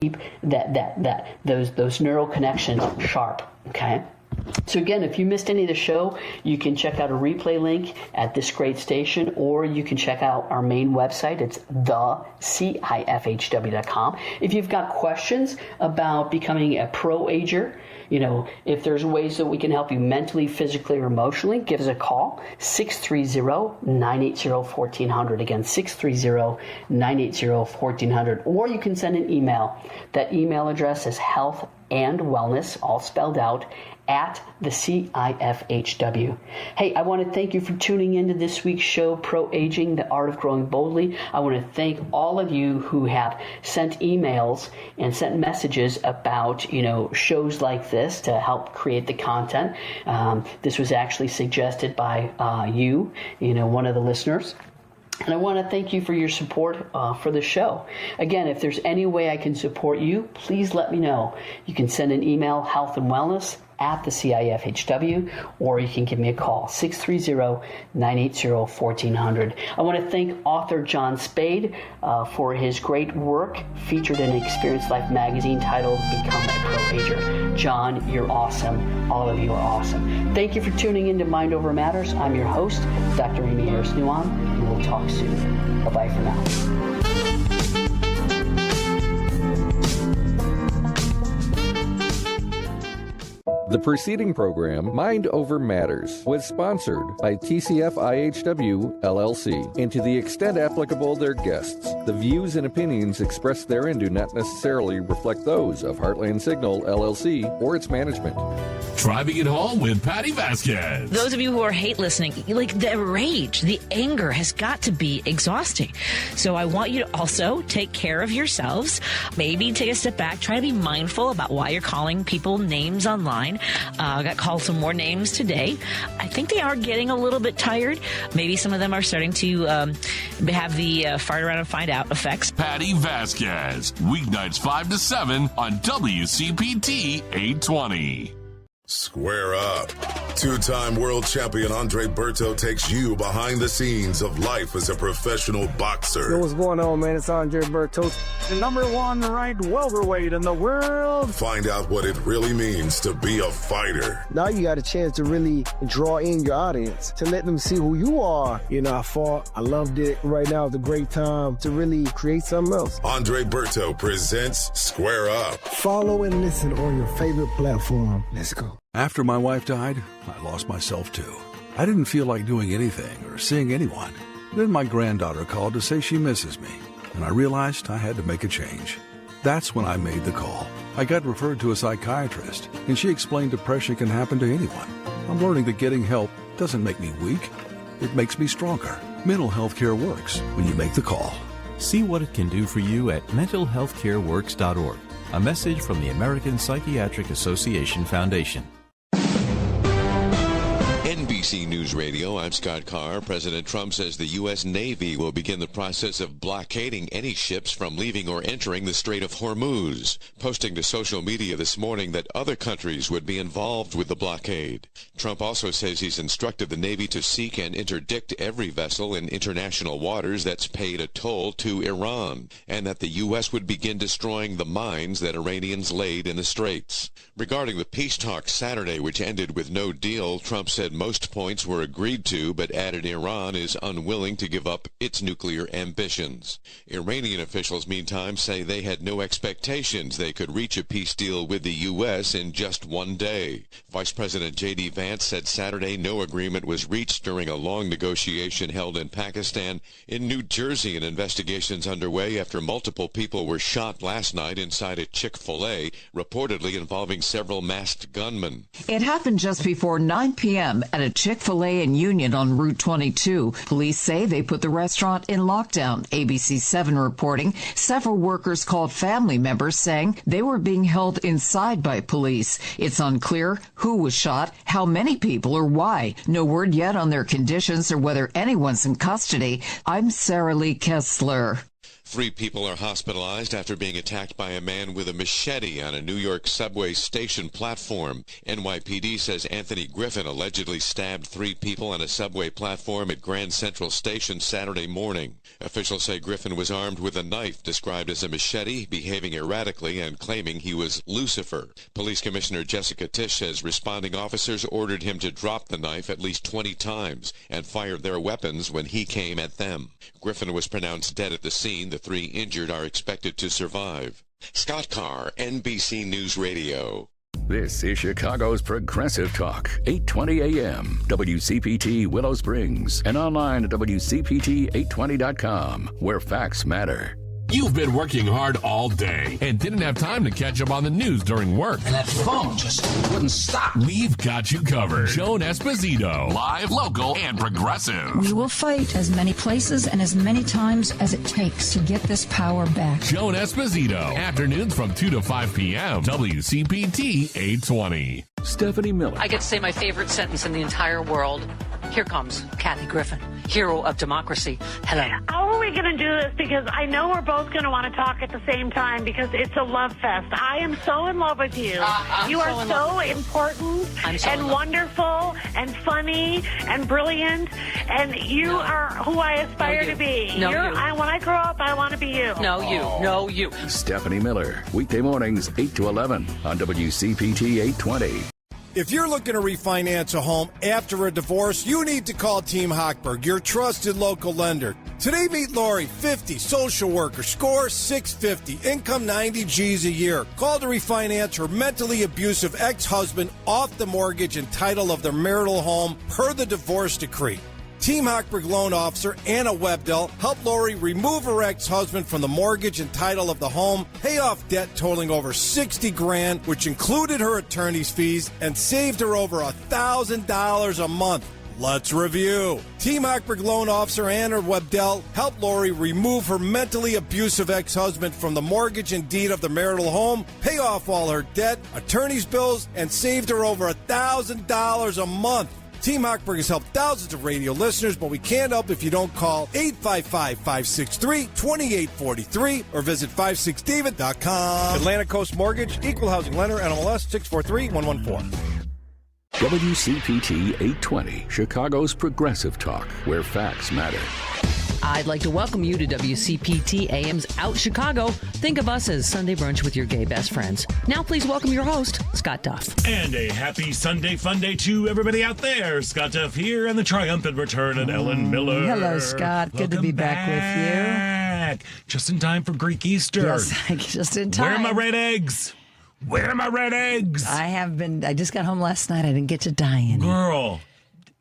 those neural connections sharp. Okay. So again, if you missed any of the show, you can check out a replay link at this great station, or you can check out our main website. It's thecifhw.com. If you've got questions about becoming a pro ager, if there's ways that we can help you mentally, physically, or emotionally, give us a call, 630-980-1400. Again, 630-980-1400. Or you can send an email. That email address is health and wellness, all spelled out, at the CIFHW. Hey, I want to thank you for tuning into this week's show, Pro Aging, The Art of Growing Boldly. I want to thank all of you who have sent emails and sent messages about, shows like this to help create the content. This was actually suggested by you, one of the listeners. And I want to thank you for your support for the show. Again, if there's any way I can support you, please let me know. You can send an email, health and wellness, at the CIFHW, or you can give me a call, 630-980-1400. I want to thank author John Spade for his great work featured in Experience Life magazine titled Become a Pro Ager. John, you're awesome. All of you are awesome. Thank you for tuning into Mind Over Matters. I'm your host, Dr. Amy Harris-Nuon, and we'll talk soon. Bye-bye for now. The preceding program, Mind Over Matters, was sponsored by TCF IHW, LLC, and to the extent applicable, their guests. The views and opinions expressed therein do not necessarily reflect those of Heartland Signal, LLC, or its management. Driving it home with Patty Vasquez. Those of you who are hate listening, like the rage, the anger has got to be exhausting. So I want you to also take care of yourselves. Maybe take a step back, try to be mindful about why you're calling people names online. I got called some more names today. I think they are getting a little bit tired. Maybe some of them are starting to have the fart around and find out effects. Patty Vasquez, weeknights 5 to 7 on WCPT 820. Square up. Two-time world champion Andre Berto takes you behind the scenes of life as a professional boxer. Yo, what's going on, man? It's Andre Berto, the #1 ranked welterweight in the world. Find out what it really means to be a fighter. Now you got a chance to really draw in your audience, to let them see who you are. I fought. I loved it. Right now is a great time to really create something else. Andre Berto presents Square Up. Follow and listen on your favorite platform. Let's go. After my wife died, I lost myself too. I didn't feel like doing anything or seeing anyone. Then my granddaughter called to say she misses me, and I realized I had to make a change. That's when I made the call. I got referred to a psychiatrist, and she explained depression can happen to anyone. I'm learning that getting help doesn't make me weak. It makes me stronger. Mental health care works when you make the call. See what it can do for you at mentalhealthcareworks.org. A message from the American Psychiatric Association Foundation. NBC News Radio, I'm Scott Carr. President Trump says the U.S. Navy will begin the process of blockading any ships from leaving or entering the Strait of Hormuz, posting to social media this morning that other countries would be involved with the blockade. Trump also says he's instructed the Navy to seek and interdict every vessel in international waters that's paid a toll to Iran, and that the U.S. would begin destroying the mines that Iranians laid in the straits. Regarding the peace talks Saturday, which ended with no deal, Trump said most points were agreed to, but added Iran is unwilling to give up its nuclear ambitions. Iranian officials, meantime, say they had no expectations they could reach a peace deal with the U.S. in just one day. Vice President J.D. Vance said Saturday no agreement was reached during a long negotiation held in Pakistan. In New Jersey, an investigation's underway after multiple people were shot last night inside a Chick-fil-A, reportedly involving several masked gunmen. It happened just before 9 p.m. at a Chick-fil-A in Union on Route 22. Police say they put the restaurant in lockdown. ABC7 reporting several workers called family members saying they were being held inside by police. It's unclear who was shot, how many people, or why. No word yet on their conditions or whether anyone's in custody. I'm Sarah Lee Kessler. 3 people are hospitalized after being attacked by a man with a machete on a New York subway station platform. NYPD says Anthony Griffin allegedly stabbed 3 people on a subway platform at Grand Central Station Saturday morning. Officials say Griffin was armed with a knife described as a machete, behaving erratically and claiming he was Lucifer. Police Commissioner Jessica Tisch says responding officers ordered him to drop the knife at least 20 times and fired their weapons when he came at them. Griffin was pronounced dead at the scene. The 3 injured are expected to survive. Scott Carr, NBC News Radio. This is Chicago's Progressive Talk, 820 AM, WCPT Willow Springs, and online at WCPT820.com, where facts matter. You've been working hard all day and didn't have time to catch up on the news during work. And that phone just wouldn't stop. We've got you covered. Joan Esposito, live, local, and progressive. We will fight as many places and as many times as it takes to get this power back. Joan Esposito, afternoons from 2 to 5 p.m. WCPT 820. Stephanie Miller. I get to say my favorite sentence in the entire world. Here comes Kathy Griffin, hero of democracy. Hello. How are we going to do this? Because I know we're both going to want to talk at the same time because it's a love fest. I am so in love with you. You are so important and wonderful and funny and brilliant, and you are who I aspire to be. No, you. When I grow up, I want to be you. No, you. No, you. Stephanie Miller, weekday mornings 8 to 11 on WCPT 820. If you're looking to refinance a home after a divorce, you need to call Team Hochberg, your trusted local lender. Today, meet Lori, 50, social worker, score 650, income 90 G's a year. Call to refinance her mentally abusive ex-husband off the mortgage and title of their marital home per the divorce decree. Team Hochberg loan officer Anna Webdell helped Lori remove her ex-husband from the mortgage and title of the home, pay off debt totaling over $60,000, which included her attorney's fees, and saved her over $1,000 a month. Let's review. Team Hochberg loan officer Anna Webdell helped Lori remove her mentally abusive ex-husband from the mortgage and deed of the marital home, pay off all her debt, attorney's bills, and saved her over $1,000 a month. Team Hochberg has helped thousands of radio listeners, but we can't help if you don't call 855-563-2843 or visit 56david.com. Atlantic Coast Mortgage, Equal Housing Lender, NMLS 643114. WCPT 820, Chicago's Progressive Talk, where facts matter. I'd like to welcome you to WCPT AM's Out Chicago. Think of us as Sunday brunch with your gay best friends. Now please welcome your host, Scott Duff. And a happy Sunday fun day to everybody out there. Scott Duff here and the triumphant return of Ellen Miller. Hello, Scott. Good to be back with you. Just in time for Greek Easter. Yes, just in time. Where are my red eggs? Where are my red eggs? I just got home last night. I didn't get to dye any. Girl.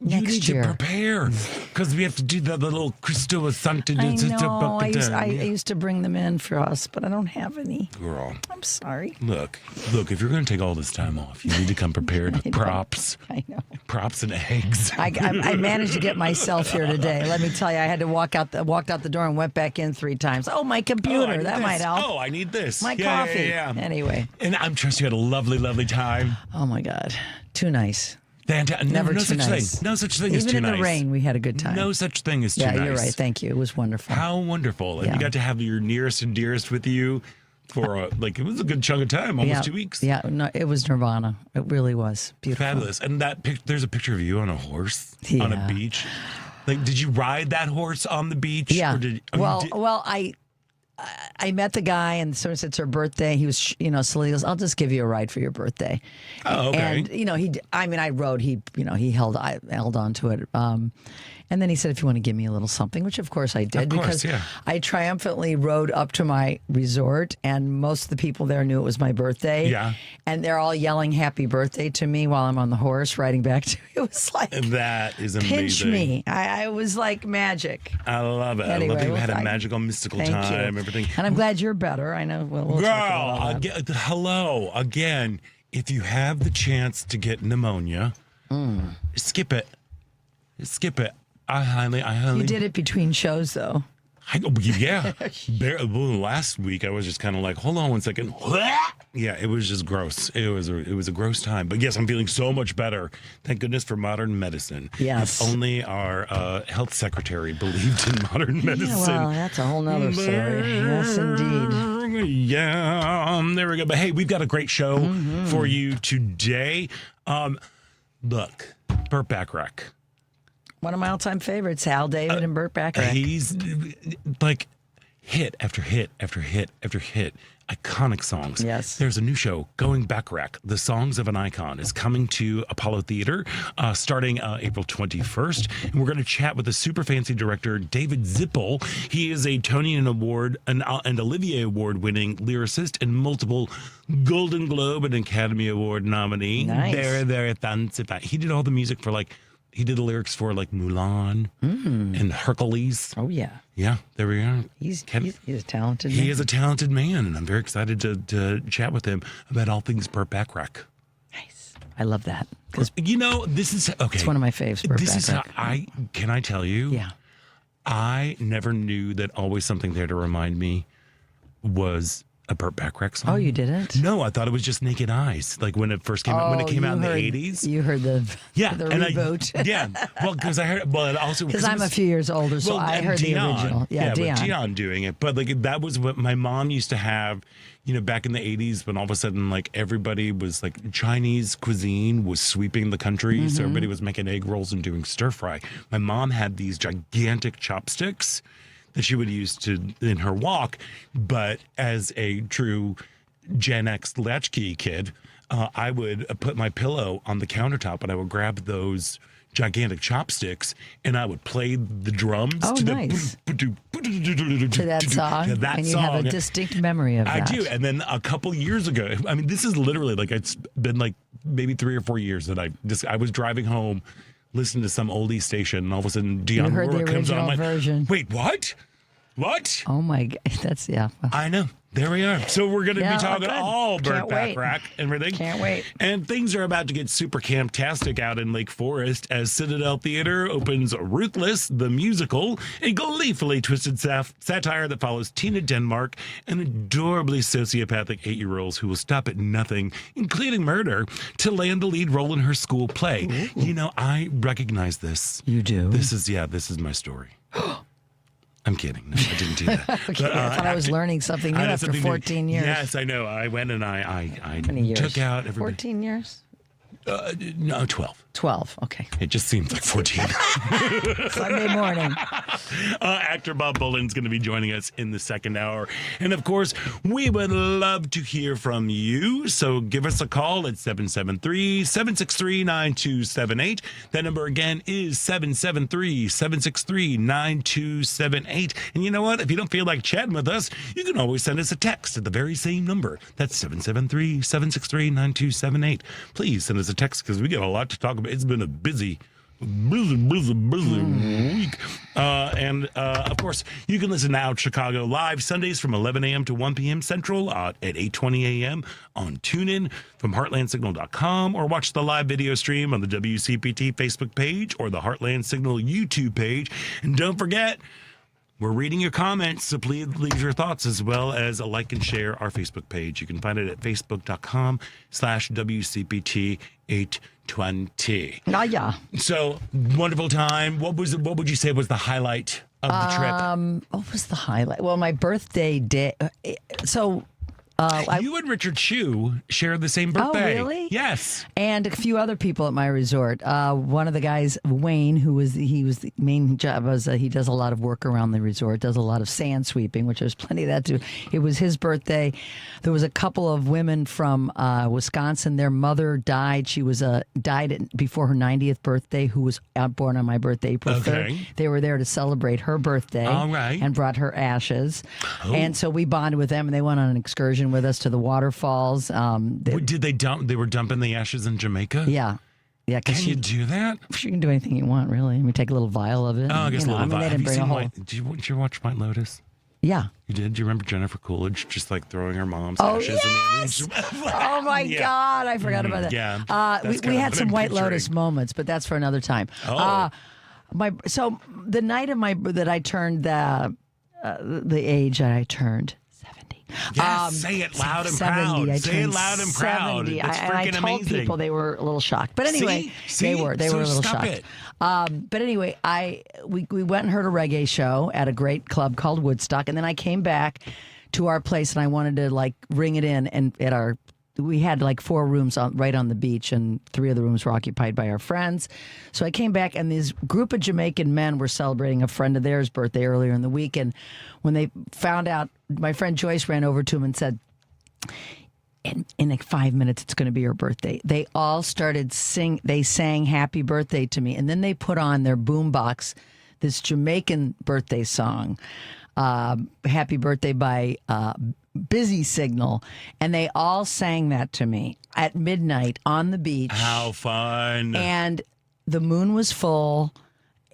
Next you need year. to prepare because we have to do the little Cristo Sancta. I know. I used to bring them in for us, but I don't have any. Girl. I'm sorry. Look, if you're going to take all this time off, you need to come prepared with props. I know. Props and eggs. I managed to get myself here today. Let me tell you, I had to walked out the door and went back in 3 times. Oh, my computer. That might help. Oh, I need this. My coffee. Yeah. Anyway. And I'm trust you had a lovely, lovely time. Oh, my God. Too nice. Never no such nice. thing. No such thing as too nice. Even in the rain, we had a good time. No such thing as too nice. Yeah, you're right. Thank you. It was wonderful. How wonderful. And you got to have your nearest and dearest with you for, it was a good chunk of time, almost 2 weeks. Yeah, no, it was nirvana. It really was. Beautiful. Fabulous. And there's a picture of you on a horse on a beach. Like, did you ride that horse on the beach? Yeah. I met the guy, and so it's her birthday. He was, so he goes, "I'll just give you a ride for your birthday." Oh, okay. And I rode. He held on to it. And then he said, "If you want to give me a little something," which of course I did, because I triumphantly rode up to my resort, and most of the people there knew it was my birthday. Yeah. And they're all yelling "Happy Birthday" to me while I'm on the horse riding back to. It was like that is amazing. Pinch me. I was like magic. I love it. Anyway, I love you had a magical, mystical time. Everything. And I'm glad you're better. I know. We'll talk about that. Hello again. If you have the chance to get pneumonia, skip it. Skip it. I highly. You did it between shows, though. Last week I was just kind of like, hold on one second. Yeah, it was just gross. It was a gross time. But yes, I'm feeling so much better. Thank goodness for modern medicine. Yes. If only our health secretary believed in modern medicine. Yeah, well, that's a whole nother story. Yes, indeed. Yeah, there we go. But hey, we've got a great show for you today. Look, Burt Bacharach. One of my all-time favorites, Hal David and Burt Bacharach. He's like hit after hit after hit after hit. Iconic songs. Yes. There's a new show, Going Bacharach, The Songs of an Icon, is coming to Apollo Theater starting April 21st. And we're going to chat with the super fancy director, David Zippel. He is a Tony Award and Olivier Award winning lyricist and multiple Golden Globe and Academy Award nominee. Nice. Very, very fancy. He did all the music for he did the lyrics for Mulan and Hercules. Oh, yeah. Yeah, there we are. He's a talented man. He is a talented man, and I'm very excited to chat with him about all things Burt Bacharach. Nice. I love that. This is, okay. It's one of my faves, Burt This Bacharach. is how can I tell you? Yeah. I never knew that Always Something There to Remind Me was a Burt Bacharach song. Oh, you didn't? No, I thought it was just Naked Eyes. Like when it first came out, when it came out in the 80s. You heard the reboot. Well, because I heard, well, it also because I'm a few years older, so I heard the original. Yeah, Dion doing it. But that was what my mom used to have. Back in the 80s, when all of a sudden, everybody was Chinese cuisine was sweeping the country. So everybody was making egg rolls and doing stir fry. My mom had these gigantic chopsticks that she would use in her wok. But as a true Gen X latchkey kid, I would put my pillow on the countertop and I would grab those gigantic chopsticks and I would play the drums to nice. To that song. And you have a distinct memory of that. I do. And then a couple years ago, I mean, this is literally it's been maybe 3 or 4 years that I was driving home listening to some oldie station, and all of a sudden Dionne Warwick comes on. I'm like, version. Wait, what? What? Oh my God, that's I know. There we are. So we're going to be talking all Burt Bacharach and everything. Can't wait. And things are about to get super camp-tastic out in Lake Forest as Citadel Theatre opens Ruthless, the musical, a gleefully twisted satire that follows Tina Denmark, an adorably sociopathic 8-year-old who will stop at nothing, including murder, to land the lead role in her school play. Ooh. I recognize this. You do? This is my story. I'm kidding. No, I didn't do that. Okay, but, I thought I was learning something new after 14 years. Yes, I know. I went and I took out everybody. 14 years? No, 12. 12, okay. It just seems like 14. Sunday morning. Actor Bob Bullen's going to be joining us in the second hour. And of course, we would love to hear from you. So give us a call at 773-763-9278. That number again is 773-763-9278. And you know what? If you don't feel like chatting with us, you can always send us a text at the very same number. That's 773-763-9278. Please send us a text because we got a lot to talk about. It's been a busy week. And of course, you can listen to Out Chicago live Sundays from 11 a.m. to 1 p.m. Central at 8:20 a.m. on TuneIn from heartlandsignal.com, or watch the live video stream on the WCPT Facebook page or the Heartland Signal YouTube page. And don't forget, we're reading your comments, so please leave your thoughts as well as like and share our Facebook page. You can find it at facebook.com/WCPT820. Yeah. So, wonderful time. What would you say was the highlight of the trip? What was the highlight? Well, my birthday day. So... you and Richard Chu share the same birthday. Oh, really? Yes. And a few other people at my resort. One of the guys, Wayne, he was the main job was he does a lot of work around the resort, does a lot of sand sweeping, which there's plenty of that too. It was his birthday. There was a couple of women from Wisconsin. Their mother died. She was died before her 90th birthday, who was born on my birthday, April 3rd. They were there to celebrate her birthday. All right. And brought her ashes. Oh. And so we bonded with them, and they went on an excursion with us to the waterfalls. Did they dump? They were dumping the ashes in Jamaica? Yeah. Yeah, can you do that? You can do anything you want, really. I mean, take a little vial of it. Oh, I guess a little vial. They didn't bring a whole... Did you watch White Lotus? Yeah. You did? Do you remember Jennifer Coolidge just throwing her mom's ashes yes! in the Oh, my God. I forgot about that. Yeah. We had some White Lotus moments, but that's for another time. Oh. So the night of that I turned the age that I turned. Yes, say it loud and 70, proud. Say it loud and proud. 70. It's freaking I told amazing. people they were a little shocked. But anyway, See? they were a little stop shocked. it. But anyway, we went and heard a reggae show at a great club called Woodstock, and then I came back to our place and I wanted to like ring it in, and we had like 4 rooms right on the beach, and 3 of the rooms were occupied by our friends. So I came back, and this group of Jamaican men were celebrating a friend of theirs' birthday earlier in the week. And when they found out, my friend Joyce ran over to him and said, in like 5 minutes, it's going to be your birthday. They all started they sang happy birthday to me. And then they put on their boombox this Jamaican birthday song, Happy Birthday by Busy Signal, and they all sang that to me at midnight on the beach. How fun. And the moon was full.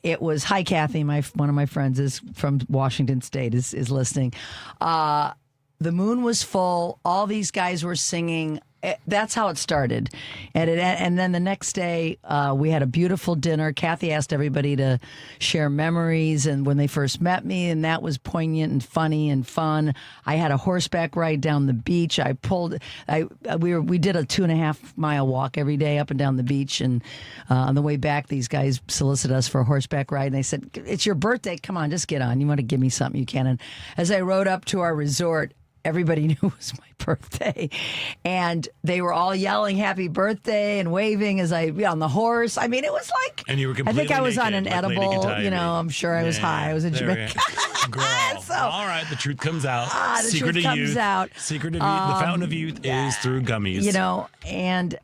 It was, hi Kathy, one of my friends is from Washington State, is listening. The moon was full. All these guys were singing. That's how it started. And then the next day, we had a beautiful dinner. Kathy asked everybody to share memories and when they first met me, and that was poignant and funny and fun. I had a horseback ride down the beach. We did a 2.5-mile walk every day up and down the beach, and on the way back, these guys solicited us for a horseback ride, and they said, "It's your birthday. Come on, just get on. You want to give me something, you can." And as I rode up to our resort, everybody knew it was my birthday, and they were all yelling happy birthday and waving as I on the horse. I mean, it was like, and you were completely I think I was naked, on an like edible, I'm sure I was high. I was in Jamaica. Girl. All right, the truth comes out. The truth comes out. Secret of youth. The fountain of youth is through gummies. And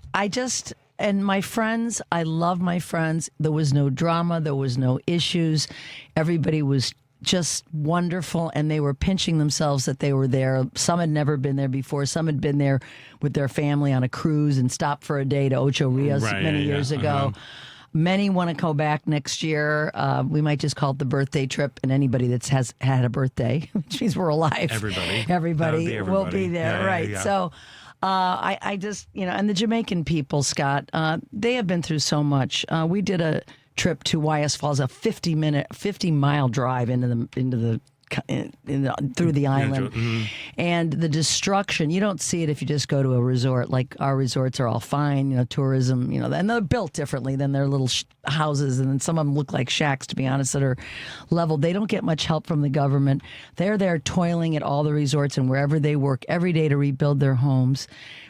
and my friends, I love my friends. There was no drama. There was no issues. Everybody was just wonderful, and they were pinching themselves that they were there. Some had never been there before. Some had been there with their family on a cruise and stopped for a day to Ocho Rios many years ago. Many want to go back next year. We might just call it the birthday trip, and anybody that has had a birthday, which means we're alive. Everybody will be there, right? Yeah. So I just, and the Jamaican people, Scott, they have been through so much. We did a trip to Wyas Falls, a 50-mile drive through the island, and the destruction. You don't see it if you just go to a resort. Like our resorts are all fine, tourism, and they're built differently than their little houses, and then some of them look like shacks, to be honest, that are leveled. They don't get much help from the government. They're there toiling at all the resorts and wherever they work every day to rebuild their homes.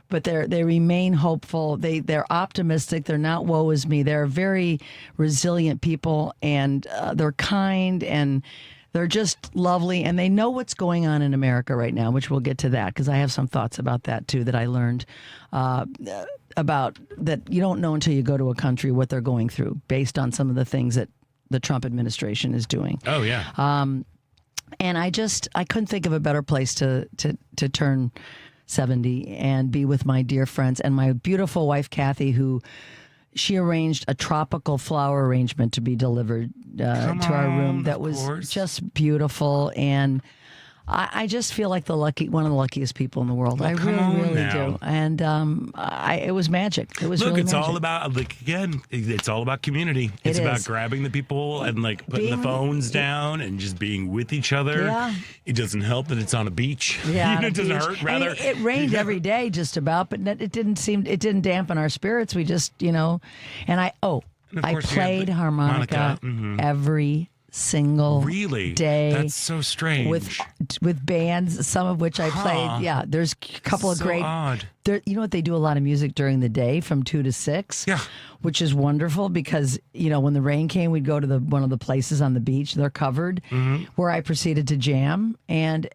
But they remain hopeful. They're optimistic. They're not woe is me. They're very resilient people, and they're kind, and they're just lovely, and they know what's going on in America right now, which we'll get to that, because I have some thoughts about that too that I learned about that you don't know until you go to a country what they're going through based on some of the things that the Trump administration is doing. Oh yeah. And I couldn't think of a better place to turn 70 and be with my dear friends and my beautiful wife, Kathy, who she arranged a tropical flower arrangement to be delivered to our room that was just beautiful. And I just feel like one of the luckiest people in the world. I really do. And it was magic. It was really magic. All about, it's all about community. It's about grabbing the people and putting the phones down and just being with each other. Yeah. It doesn't help that it's on a beach. Yeah, it doesn't hurt. Rather, it rained every day just about, but it didn't dampen our spirits. We just, and I played harmonica every single day. That's so strange. With bands, some of which I played. Yeah, there's a couple of great. Odd. You know what, they do a lot of music during the day from 2 to 6. Yeah, which is wonderful because when the rain came, we'd go to one of the places on the beach. They're covered, where I proceeded to jam, and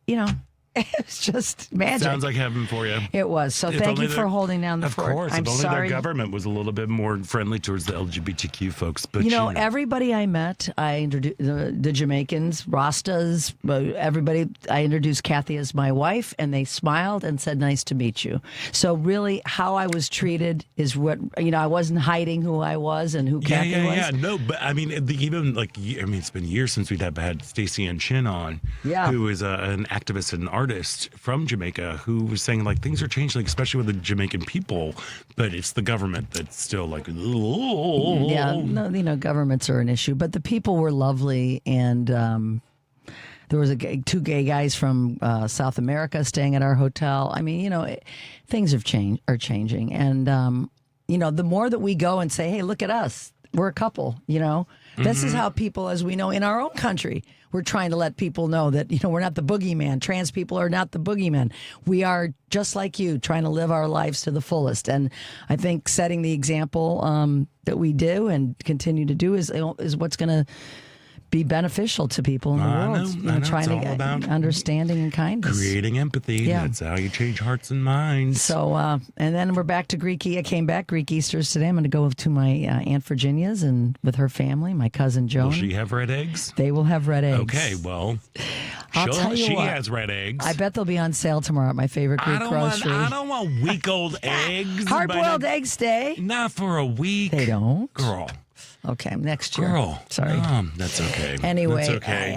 it was just magic. Sounds like heaven for you. It was. So thank you for holding down the fort. Of course. If only their government was a little bit more friendly towards the LGBTQ folks. But everybody I met, I introduced the Jamaicans, Rastas, everybody. I introduced Kathy as my wife, and they smiled and said, "Nice to meet you." So really, how I was treated is what I wasn't hiding who I was and who Kathy was. Yeah, no, but I mean, it's been years since we'd had Stacey Ann Chin on, who is an activist and artist from Jamaica, who was saying things are changing, especially with the Jamaican people, but it's the government that's still governments are an issue, but the people were lovely, and There was two gay guys from South America staying at our hotel. I mean, things are changing. And, the more that we go and say, hey, look at us, we're a couple, This is how people, as we know, in our own country, we're trying to let people know that, we're not the boogeyman. Trans people are not the boogeyman. We are just like you, trying to live our lives to the fullest. And I think setting the example that we do and continue to do is what's going to be beneficial to people in the world. I know. Trying to get understanding and kindness. Creating empathy. Yeah. That's how you change hearts and minds. So, and then we're back to Greek. I came back Greek Easter's today. I'm going to go to my Aunt Virginia's and with her family, my cousin Joan. Will she have red eggs? They will have red eggs. Okay, well, I'll tell you she what, has red eggs. I bet they'll be on sale tomorrow at my favorite Greek grocery. I don't want week-old eggs. Hard-boiled eggs stay. Not for a week. They don't. Girl. Okay, next year. Girl. Sorry. That's okay. Anyway, that's okay.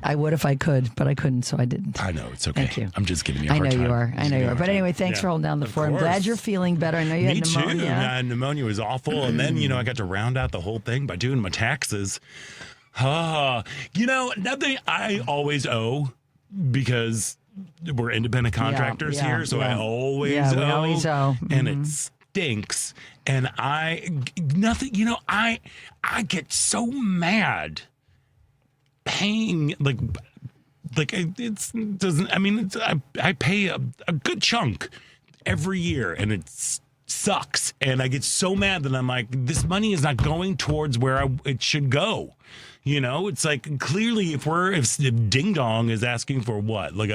I would if I could, but I couldn't, so I didn't. I know, it's okay. Thank you. I'm just giving you a hard time. I know you are. But anyway, thanks for holding down the fort. I'm glad you're feeling better. I know you had pneumonia. Me too. Pneumonia was awful. And then, I got to round out the whole thing by doing my taxes. Nothing I always owe because we're independent contractors here. So I always owe. We always owe. Mm-hmm. And it stinks. And I get so mad paying I pay a good chunk every year and it sucks. And I get so mad that I'm like, this money is not going towards where it should go. It's like clearly if Ding Dong is asking for what, like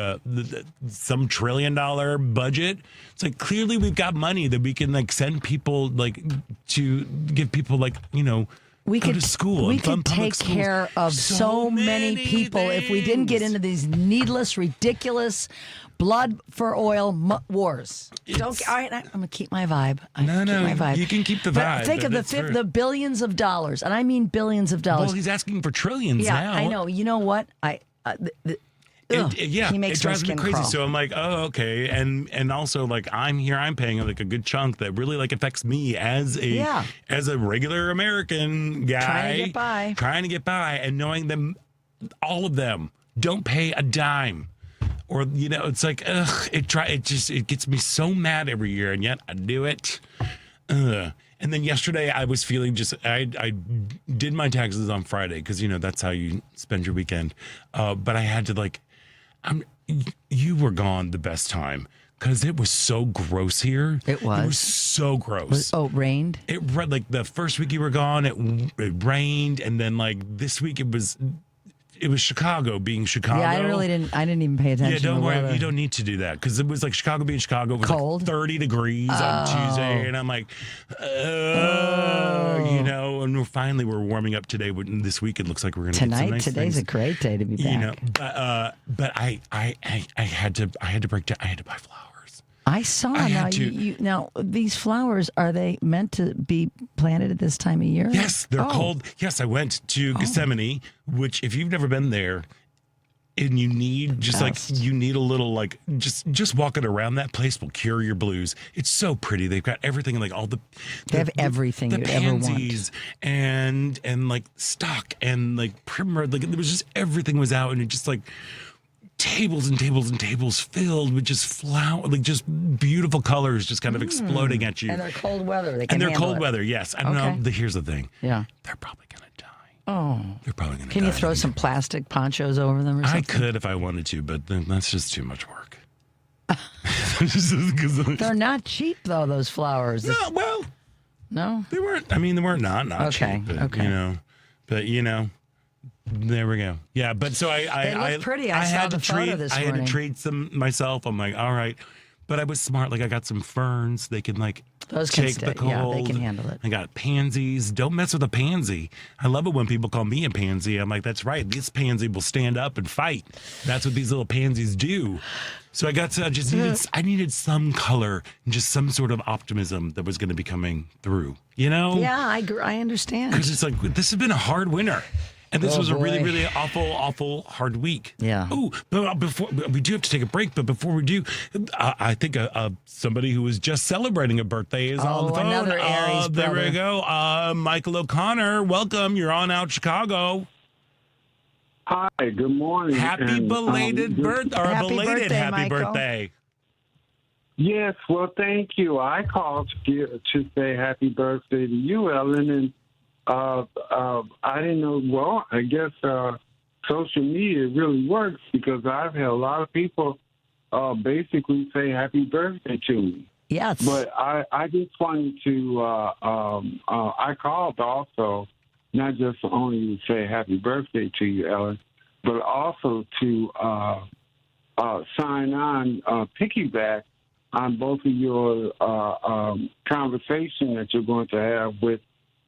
some $1 trillion budget, it's like clearly we've got money that we can send people to give people we go to school. We could take care of so many people if we didn't get into these needless, ridiculous blood for oil wars. All right, I'm going to keep my vibe. You can keep the vibe. But think of the billions of dollars, and I mean billions of dollars. Well, he's asking for trillions now. I know. You know what? He makes it drives me crazy. Crawl. So I'm like, oh, okay, and also I'm paying a good chunk that really affects me as a regular American guy trying to get by, and knowing them, all of them don't pay a dime. Or it's like, it gets me so mad every year, and yet I do it. And then yesterday I was feeling I did my taxes on Friday because that's how you spend your weekend. But I had to you were gone the best time because it was so gross here. It was so gross. It rained. It the first week you were gone, it rained, and then this week it was Chicago being Chicago. Yeah, I didn't even pay attention. Yeah, don't worry. Weather. You don't need to do that because it was Chicago being Chicago. It was cold, 30 degrees on Tuesday, and I'm like, and we're warming up today. This week it looks like we're going to get some nice Today's things. A great day to be back. But I had to break down. I had to buy flowers. I saw. Now these flowers, are they meant to be planted at this time of year? Yes, they're called. Yes, I went to Gethsemane, which if you've never been there, and you need you need a little just walking around that place will cure your blues. It's so pretty. They've got everything they have everything you'd ever want. and stock and primrose. There was just everything was out, and it just tables and tables and tables filled with just flower, just beautiful colors just kind of exploding at you. And they're cold weather. They're cold weather, yes. I don't know. Here's the thing. Yeah. They're probably going to die. Oh. They're probably going to die. Can you throw some plastic ponchos over them or something? I could if I wanted to, but then that's just too much work. They're not cheap, though, those flowers. No, well. No? They weren't. I mean, they weren't not cheap. But, there we go. Yeah, but so They look pretty. I saw the photo this morning. I had to treat myself. I'm like, all right. But I was smart. I got some ferns. They can those can take stay. the cold. Yeah, they can handle it. I got pansies. Don't mess with a pansy. I love it when people call me a pansy. I'm like, that's right. This pansy will stand up and fight. That's what these little pansies do. So I needed some color and just some sort of optimism that was going to be coming through. Yeah, I understand. Because it's this has been a hard winter. And this was a really, really awful, hard week. Yeah. Oh, but before we do have to take a break. But before we do, I think somebody who was just celebrating a birthday is on the phone. Another Aries brother. There we go. Michael O'Connor, welcome. You're on Out Chicago. Hi, good morning. Happy belated birthday, or Happy belated birthday, happy Michael. birthday. Yes, well, thank you. I called to say happy birthday to you, Ellen, and I didn't know. Well, I guess social media really works because I've had a lot of people basically say happy birthday to me. Yes. But I just wanted to, I called also, not just only to say happy birthday to you, Ellen, but also to sign on, piggyback on both of your conversation that you're going to have with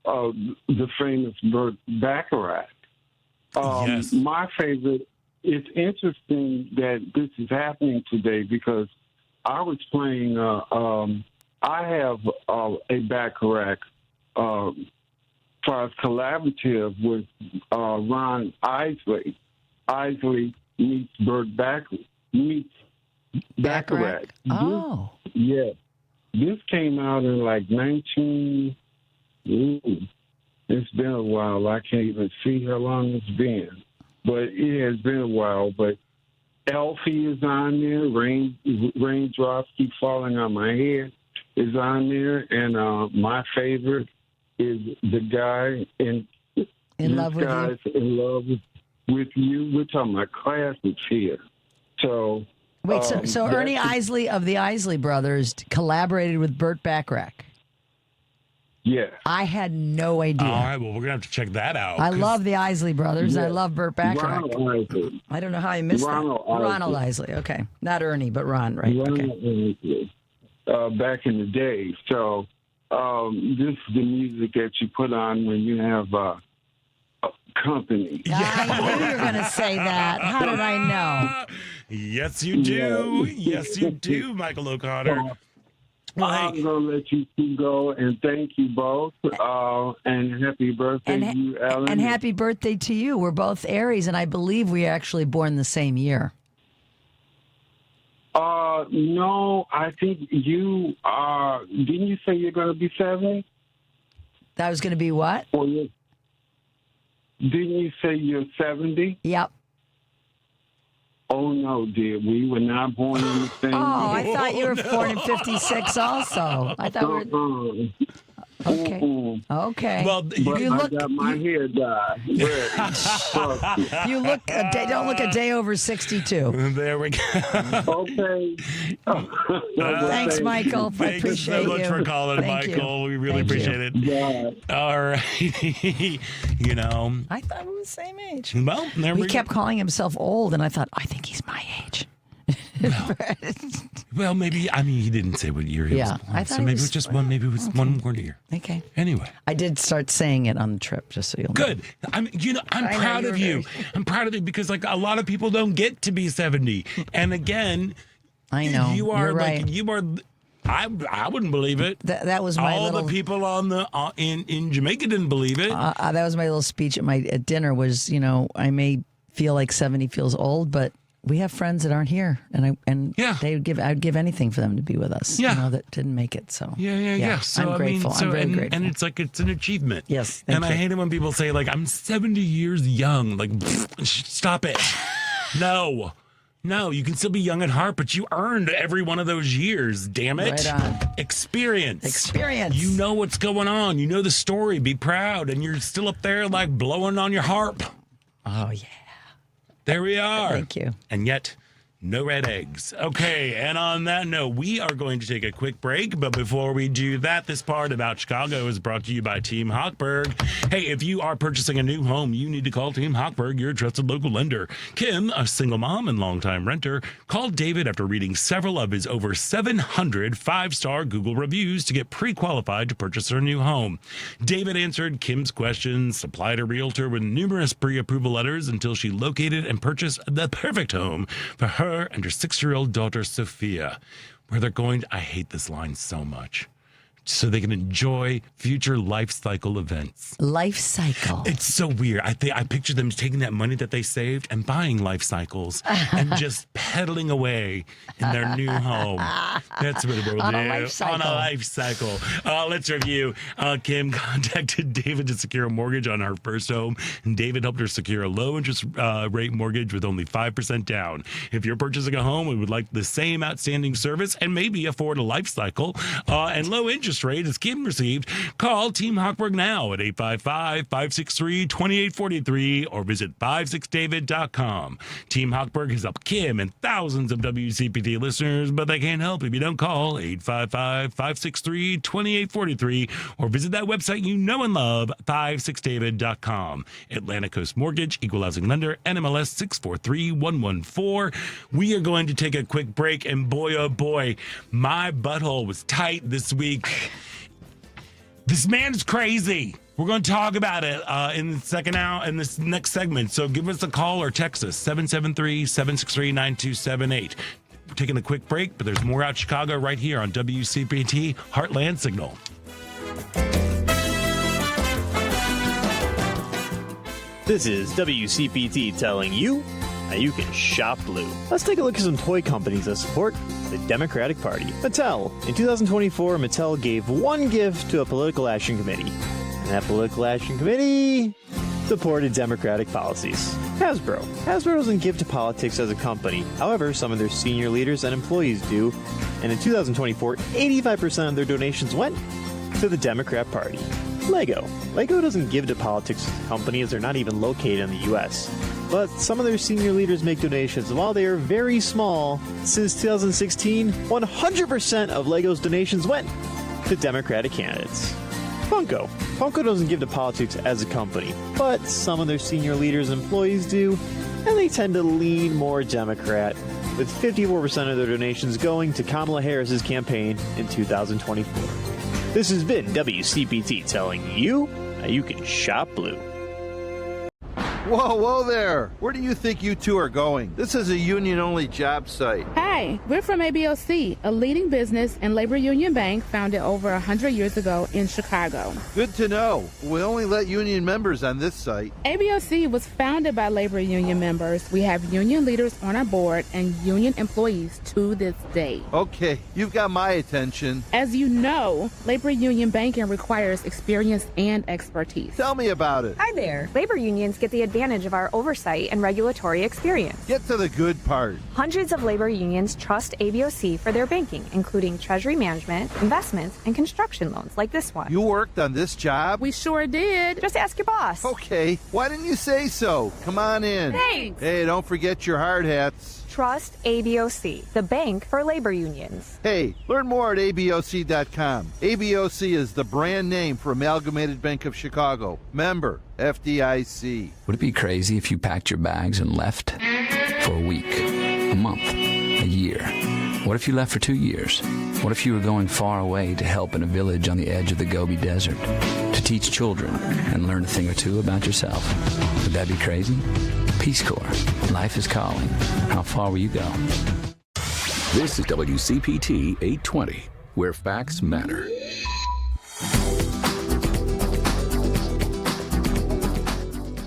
the famous Burt Bacharach. Yes. My favorite, it's interesting that this is happening today because I was playing, I have a Bacharach as far as collaborative with Ron Isley. Isley meets Burt Bacharach. Oh. Yeah. This came out in like it's been a while. I can't even see how long it's been. But it has been a while. But Elfie is on there. Raindrops Keep Falling on My Head is on there. And my favorite is the guy in love with you. In love with you. We're talking about classics here. So wait, so Ernie Isley of the Isley Brothers collaborated with Burt Bacharach. Yeah. I had no idea. All right, well, we're going to have to check that out. I love the Isley Brothers. Yeah. I love Burt Bacharach. Ronald I don't know how I missed Ronald that. Isley. Ronald Isley. Okay. Not Ernie, but Ron, right? Ronald Okay. Isley, back in the day. So this is the music that you put on when you have company. I knew you were going to say that. How did I know? Yes, you do. Yes, you do, Michael O'Connor. I'm going to let you two go, and thank you both, and happy birthday to you, Ellen. And happy birthday to you. We're both Aries, and I believe we are actually born the same year. No, I think you are. Didn't you say you're going to be 70? That was going to be what? Didn't you say you're 70? Yep. Oh, no, dear. We were not born in the same Oh, I thought you were born in 56 also. I thought we were... Okay. Okay. Well, But you I look, got my hair dyed. you look don't look a day over 62. There we go. Okay. Thanks, Michael. I Thanks appreciate so much you. for calling, Thank Michael. you. We really Thank appreciate you. it. All right. You know. I thought we were the same age. Well, there we He kept calling himself old, and I thought, I think he's my age. Well, maybe. I mean, he didn't say what year he was born. I thought So maybe it was just one. Maybe it was one more year. Okay. Anyway, I did start saying it on the trip, just so you'll know. good. I'm proud of you. I'm proud of you because like a lot of people don't get to be 70. And again, I know you are You're right. like you are. I wouldn't believe it. That was my all little... the people on the in Jamaica didn't believe it. That was my little speech at dinner. Was I may feel like 70 feels old, but we have friends that aren't here, and I'd give anything for them to be with us. Yeah. that didn't make it. So Yeah. So I'm grateful. I'm very grateful. And it's like it's an achievement. Yes. And I hate it when people say like I'm 70 years young. Like, stop it. No, you can still be young at heart, but you earned every one of those years. Damn it. Right on. Experience. You know what's going on. You know the story. Be proud, and you're still up there like blowing on your harp. Oh yeah. There we are. Thank you. And yet, no red eggs. Okay, and on that note, we are going to take a quick break. But before we do that, this part about Chicago is brought to you by Team Hochberg. Hey, if you are purchasing a new home, you need to call Team Hochberg, your trusted local lender. Kim, a single mom and longtime renter, called David after reading several of his over 700 five-star Google reviews to get pre-qualified to purchase her new home. David answered Kim's questions, supplied a realtor with numerous pre-approval letters until she located and purchased the perfect home for her and her 6-year-old daughter, Sophia, where they're going, I hate this line so much, so they can enjoy future life cycle events. Life cycle. It's so weird. I picture them taking that money that they saved and buying life cycles and just pedaling away in their new home. That's what it will do. On a life cycle. Let's review. Kim contacted David to secure a mortgage on her first home, and David helped her secure a low interest rate mortgage with only 5% down. If you're purchasing a home and would like the same outstanding service and maybe afford a life cycle and low interest rate as Kim received, call Team Hochberg now at 855-563-2843 or visit 56david.com. Team Hochberg has helped Kim and thousands of WCPT listeners, but they can't help if you don't call 855-563-2843 or visit that website you know and love, 56david.com. Atlantic Coast Mortgage, Equal Housing Lender, NMLS 643114. We are going to take a quick break, and boy, oh boy, my butthole was tight this week. This man's crazy. We're going to talk about it in the second hour, in this next segment. So give us a call or text us, 773-763-9278. We're taking a quick break, but there's more Out Chicago right here on WCPT Heartland Signal. This is WCPT telling you how you can shop blue. Let's take a look at some toy companies that support the Democratic Party. Mattel. In 2024, Mattel gave one gift to a political action committee. And that political action committee supported Democratic policies. Hasbro. Hasbro doesn't give to politics as a company. However, some of their senior leaders and employees do. And in 2024, 85% of their donations went to the Democrat Party. Lego. Lego doesn't give to politics as a company as they're not even located in the U.S. But some of their senior leaders make donations, and while they are very small, since 2016, 100% of Lego's donations went to Democratic candidates. Funko. Funko doesn't give to politics as a company, but some of their senior leaders and employees do, and they tend to lean more Democrat, with 54% of their donations going to Kamala Harris's campaign in 2024. This has been WCPT telling you how you can shop blue. Whoa, whoa there! Where do you think you two are going? This is a union-only job site. Hi, we're from ABOC, a leading business and labor union bank founded over 100 years ago in Chicago. Good to know. We only let union members on this site. ABOC was founded by labor union members. We have union leaders on our board and union employees to this day. Okay, you've got my attention. As you know, labor union banking requires experience and expertise. Tell me about it. Hi there. Labor unions get the advantage of our oversight and regulatory experience. Get to the good part. Hundreds of labor unions trust ABOC for their banking, including treasury management, investments, and construction loans like this one. You worked on this job? We sure did. Just ask your boss. Okay, why didn't you say so? Come on in. Thanks. Hey, don't forget your hard hats. Trust ABOC, the bank for labor unions. Hey, learn more at ABOC.com. ABOC is the brand name for Amalgamated Bank of Chicago. Member, FDIC. Would it be crazy if you packed your bags and left? For a week, a month, a year. What if you left for 2 years? What if you were going far away to help in a village on the edge of the Gobi Desert? To teach children and learn a thing or two about yourself? Would that be crazy? Peace Corps. Life is calling. How far will you go? This is WCPT 820, where facts matter.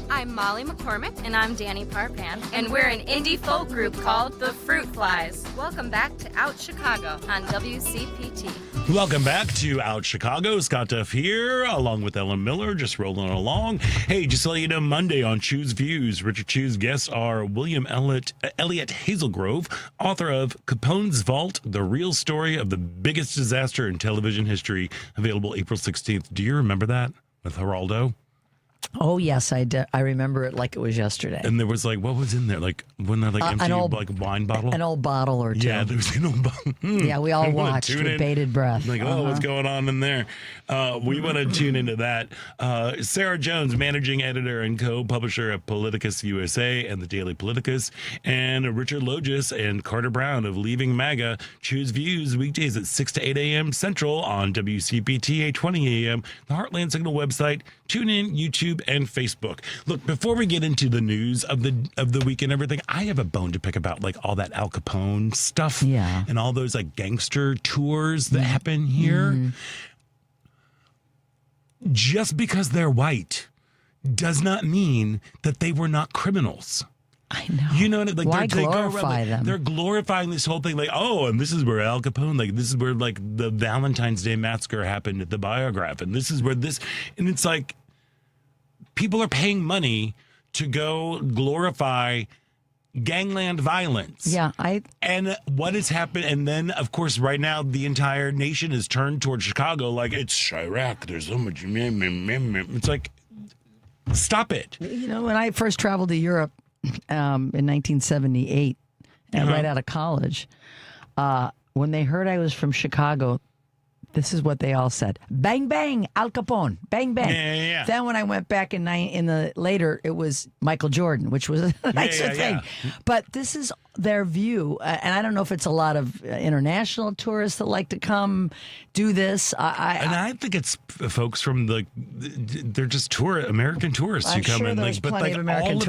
I'm Molly McCormick. And I'm Danny Parpan. And we're an indie folk group called The Fruit Flies. Welcome back to Out Chicago on WCPT. Welcome back to Out Chicago. Scott Duff here, along with Ellen Miller, just rolling along. Hey, just to let you know, Monday on Choose Views, Richard Chu's guests are William Elliott Hazelgrove, author of Capone's Vault, the real story of the biggest disaster in television history, available April 16th. Do you remember that with Geraldo? Oh, yes, I do. I remember it like it was yesterday. And there was like, what was in there? Like, wasn't there like empty like wine bottle? An old bottle or two. Yeah, there was an old bottle. Yeah, we all watched with bated breath. Like, what's going on in there? We want to tune into that. Sarah Jones, managing editor and co-publisher of Politicus USA and the Daily Politicus, and Richard Logis and Carter Brown of Leaving MAGA. Choose Views weekdays at 6 to 8 a.m. Central on WCPT 820 a.m., the Heartland Signal website, tune in, YouTube, and Facebook. Look, before we get into the news of the week and everything, I have a bone to pick about like all that Al Capone stuff, and all those like gangster tours that happen here. just because they're white does not mean that they were not criminals. I know. You know, like why they glorify them? They're glorifying this whole thing, like, oh, and this is where Al Capone, like, this is where like the Valentine's Day massacre happened at the Biograph, and this is where this, and it's like people are paying money to go glorify gangland violence. Yeah, and what has happened, and then of course right now the entire nation is turned towards Chicago, like it's Chirac. There's so much. It's like, stop it. You know, when I first traveled to Europe in 1978, right out of college, when they heard I was from Chicago, this is what they all said: "Bang bang, Al Capone, bang bang." Yeah. Then when I went back in the later, it was Michael Jordan, which was a nicer thing. But this is their view, and I don't know if it's a lot of international tourists that like to come do this. I think it's folks from they're just American tourists who come in, like, but like all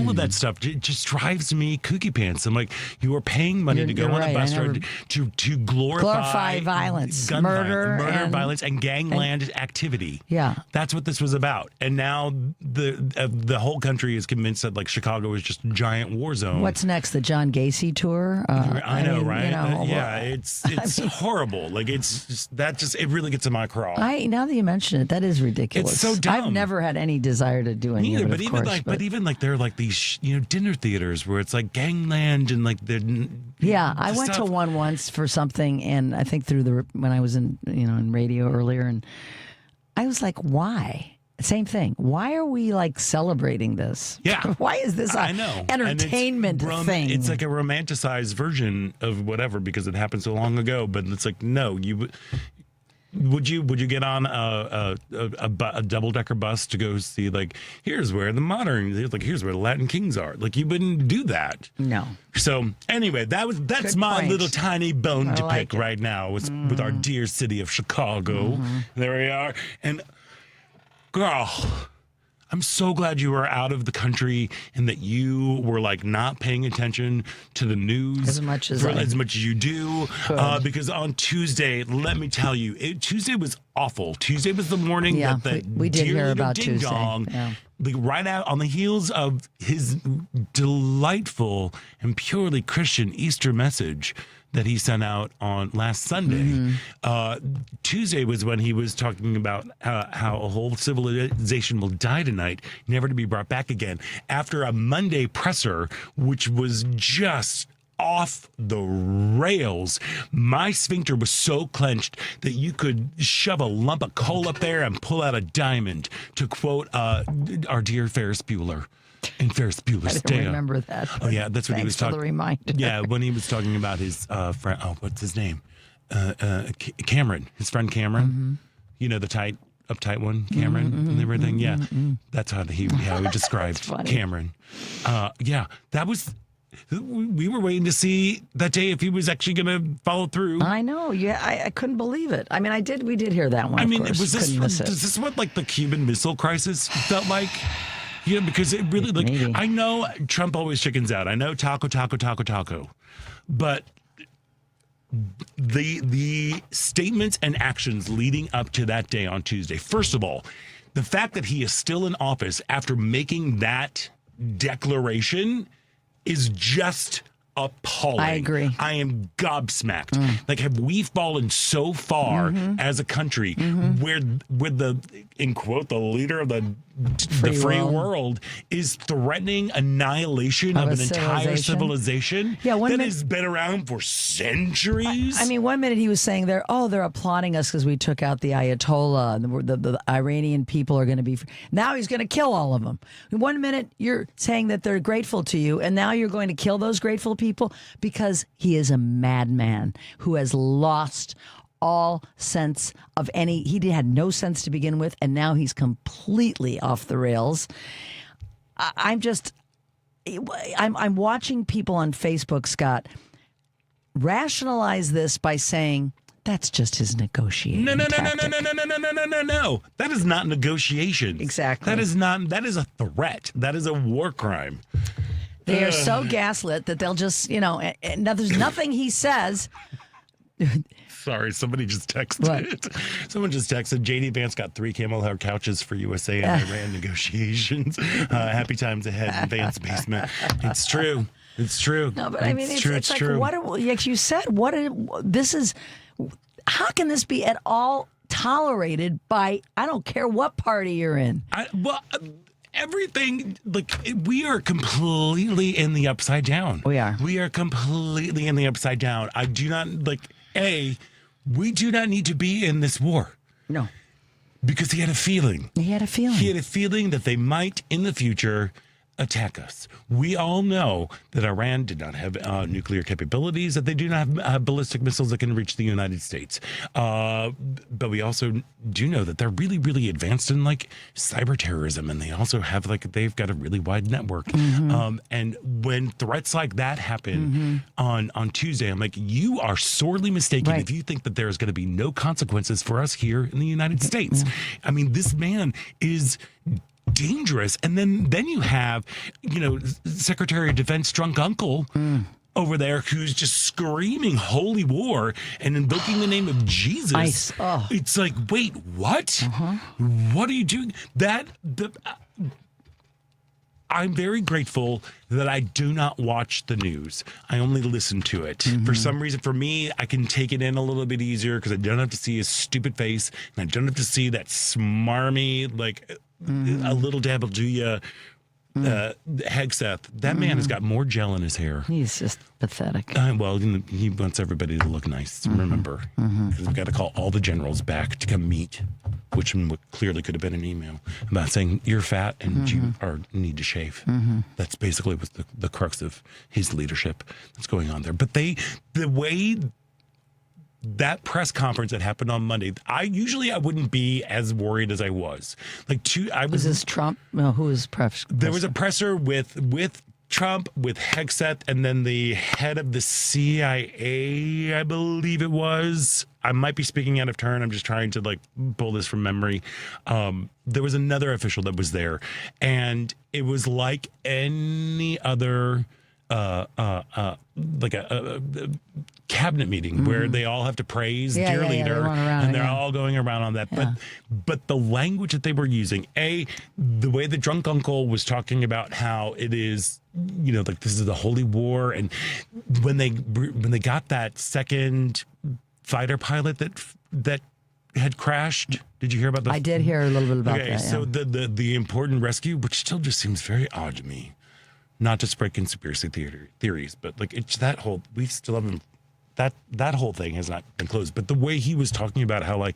of that stuff just drives me kooky pants. I'm like, you are paying money to go on a bus ride to glorify violence, murder, violence, and gangland activity. Yeah, that's what this was about. And now the whole country is convinced that like Chicago is just a giant war zone. What's next? The John Gacy tour? I know, right? It's horrible. Like it really gets in my craw. Now that you mention it, that is ridiculous. It's so dumb. I've never had any desire to do any of it. But even there are like these dinner theaters where it's like gangland and like I went to one once for something, and I think when I was in radio earlier, and I was like, why? Same thing. Why are we like celebrating this? Yeah. Why is this an entertainment thing? It's like a romanticized version of whatever because it happened so long ago. But it's like, no, would you get on a double-decker bus to go see, like, here's where here's where the Latin Kings are? Like, you wouldn't do that. No. So anyway, that's my little tiny bone to pick right now with our dear city of Chicago. Mm-hmm. There we are. And girl, I'm so glad you were out of the country and that you were like not paying attention to the news as much as you do. Because on Tuesday, let me tell you, Tuesday was awful. Tuesday was the morning that we did hear about Tuesday. Yeah. Like right out on the heels of his delightful and purely Christian Easter message that he sent out on last Sunday. Mm-hmm. Tuesday was when he was talking about how a whole civilization will die tonight, never to be brought back again. After a Monday presser, which was just off the rails. My sphincter was so clenched that you could shove a lump of coal up there and pull out a diamond, to quote our dear Ferris Bueller. In Ferris Bueller's Day. I don't remember that. Oh, yeah, that's what he was talking about. Thanks for the reminder. Yeah, when he was talking about his friend, what's his name? Cameron, his friend Cameron. Mm-hmm. You know, the uptight one, Cameron, and everything. Yeah, that's how he described Cameron. That was... We were waiting to see that day if he was actually going to follow through. I know. Yeah, I couldn't believe it. I mean, we did hear that one. I mean, was this what like the Cuban Missile Crisis felt like? Yeah, because it really, like, maybe. I know Trump always chickens out. I know taco. But the statements and actions leading up to that day on Tuesday, first of all, the fact that he is still in office after making that declaration is just appalling. I agree. I am gobsmacked. Like, have we fallen so far as a country where the, in quote, the leader of the free world is threatening annihilation of an entire civilization that has been around for centuries? I mean, 1 minute he was saying they're applauding us because we took out the Ayatollah and the Iranian people are going to be... Now he's going to kill all of them. 1 minute you're saying that they're grateful to you, and now you're going to kill those grateful people because he is a madman who has lost all sense of he had no sense to begin with, and now he's completely off the rails. I'm watching people on Facebook, Scott, rationalize this by saying that's just his negotiating tactic. No. That is not negotiation. Exactly. That is a threat. That is a war crime. They are so gaslit that they'll just, now there's nothing he says Sorry, somebody just texted. Someone just texted, J.D. Vance got 3 camel hair couches for USA and Iran negotiations. Happy times ahead in Vance basement. It's true. It's true. No, but I mean, it's like, like you said, how can this be at all tolerated by, I don't care what party you're in? Everything, like, we are completely in the upside down. We are. We are completely in the upside down. I do not, we do not need to be in this war. No. Because he had a feeling. He had a feeling that they might, in the future, attack us. We all know that Iran did not have nuclear capabilities, that they do not have ballistic missiles that can reach the United States. But we also do know that they're really, really advanced in cyber terrorism, and they also have they've got a really wide network. And when threats like that happen on Tuesday, I'm like, you are sorely mistaken if you think that there's going to be no consequences for us here in the United States. I mean, this man is dangerous. And then you have, Secretary of Defense drunk uncle over there who's just screaming holy war and invoking the name of Jesus. It's like, wait, what? What are you doing? I'm very grateful that I do not watch the news. I only listen to it. For some reason, for me, I can take it in a little bit easier because I don't have to see his stupid face and I don't have to see that smarmy, a little dab will do ya. Hegseth, that man has got more gel in his hair. He's just pathetic. He wants everybody to look nice. Remember, because we've got to call all the generals back to come meet, which clearly could have been an email about saying you're fat and you need to shave. That's basically what's the crux of his leadership that's going on there. But the way that press conference that happened on Monday, I wouldn't be as worried as I was. Was this Trump? No, who was press? There was a presser with Trump, with Hegseth, and then the head of the CIA, I believe it was. I might be speaking out of turn. I'm just trying to pull this from memory. There was another official that was there, and it was like any other cabinet meeting where they all have to praise dear leader and they're all going around on that. But the language that they were using, the way the drunk uncle was talking about how it is, this is the holy war. And when they got that second fighter pilot that had crashed, did you hear about that? I did hear a little bit about that. Okay, so the important rescue, which still just seems very odd to me. Not to spread conspiracy theories, but it's that whole, we still haven't, that whole thing has not been closed. But the way he was talking about how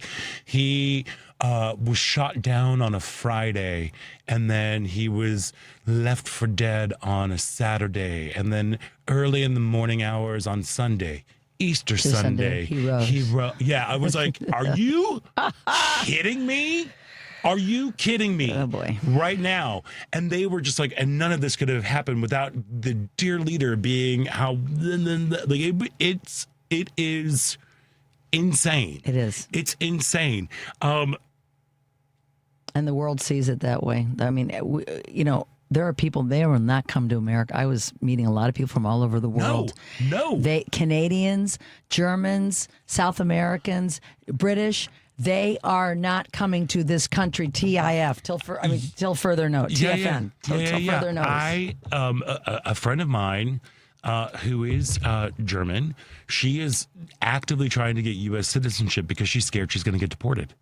he was shot down on a Friday and then he was left for dead on a Saturday and then early in the morning hours on Sunday, Easter Sunday, he wrote. Yeah, I was like, are you kidding me? Are you kidding me? Oh, boy. Right now. And they were just and none of this could have happened without the dear leader being how, it is insane. It is. It's insane. And the world sees it that way. I mean, there are people, they will not come to America. I was meeting a lot of people from all over the world. No. Canadians, Germans, South Americans, British, they are not coming to this country, TIF, till further notice. TFN, till further notice. A friend of mine who is German, she is actively trying to get U.S. citizenship because she's scared she's going to get deported.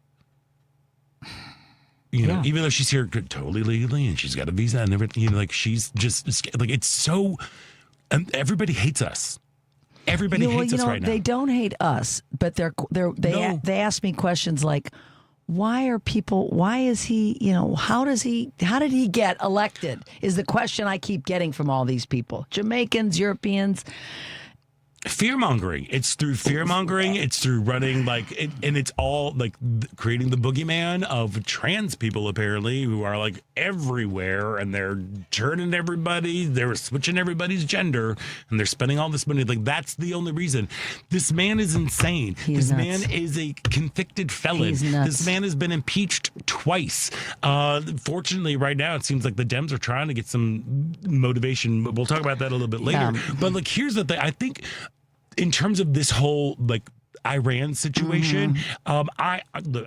Even though she's here totally legally and she's got a visa and everything, she's just it's so, everybody hates us. Everybody hates us right now. They don't hate us, but they ask me questions like, why is he, how did he get elected? Is the question I keep getting from all these people. Jamaicans, Europeans. Fear-mongering. It's through fear-mongering. It's through running and it's all creating the boogeyman of trans people apparently who are everywhere and they're turning everybody, they're switching everybody's gender and they're spending all this money. That's the only reason. This man is insane. This man is a convicted felon. He's nuts. This man has been impeached twice. Fortunately, right now it seems like the Dems are trying to get some motivation. We'll talk about that a little bit later. But here's the thing. I think in terms of this whole Iran situation. I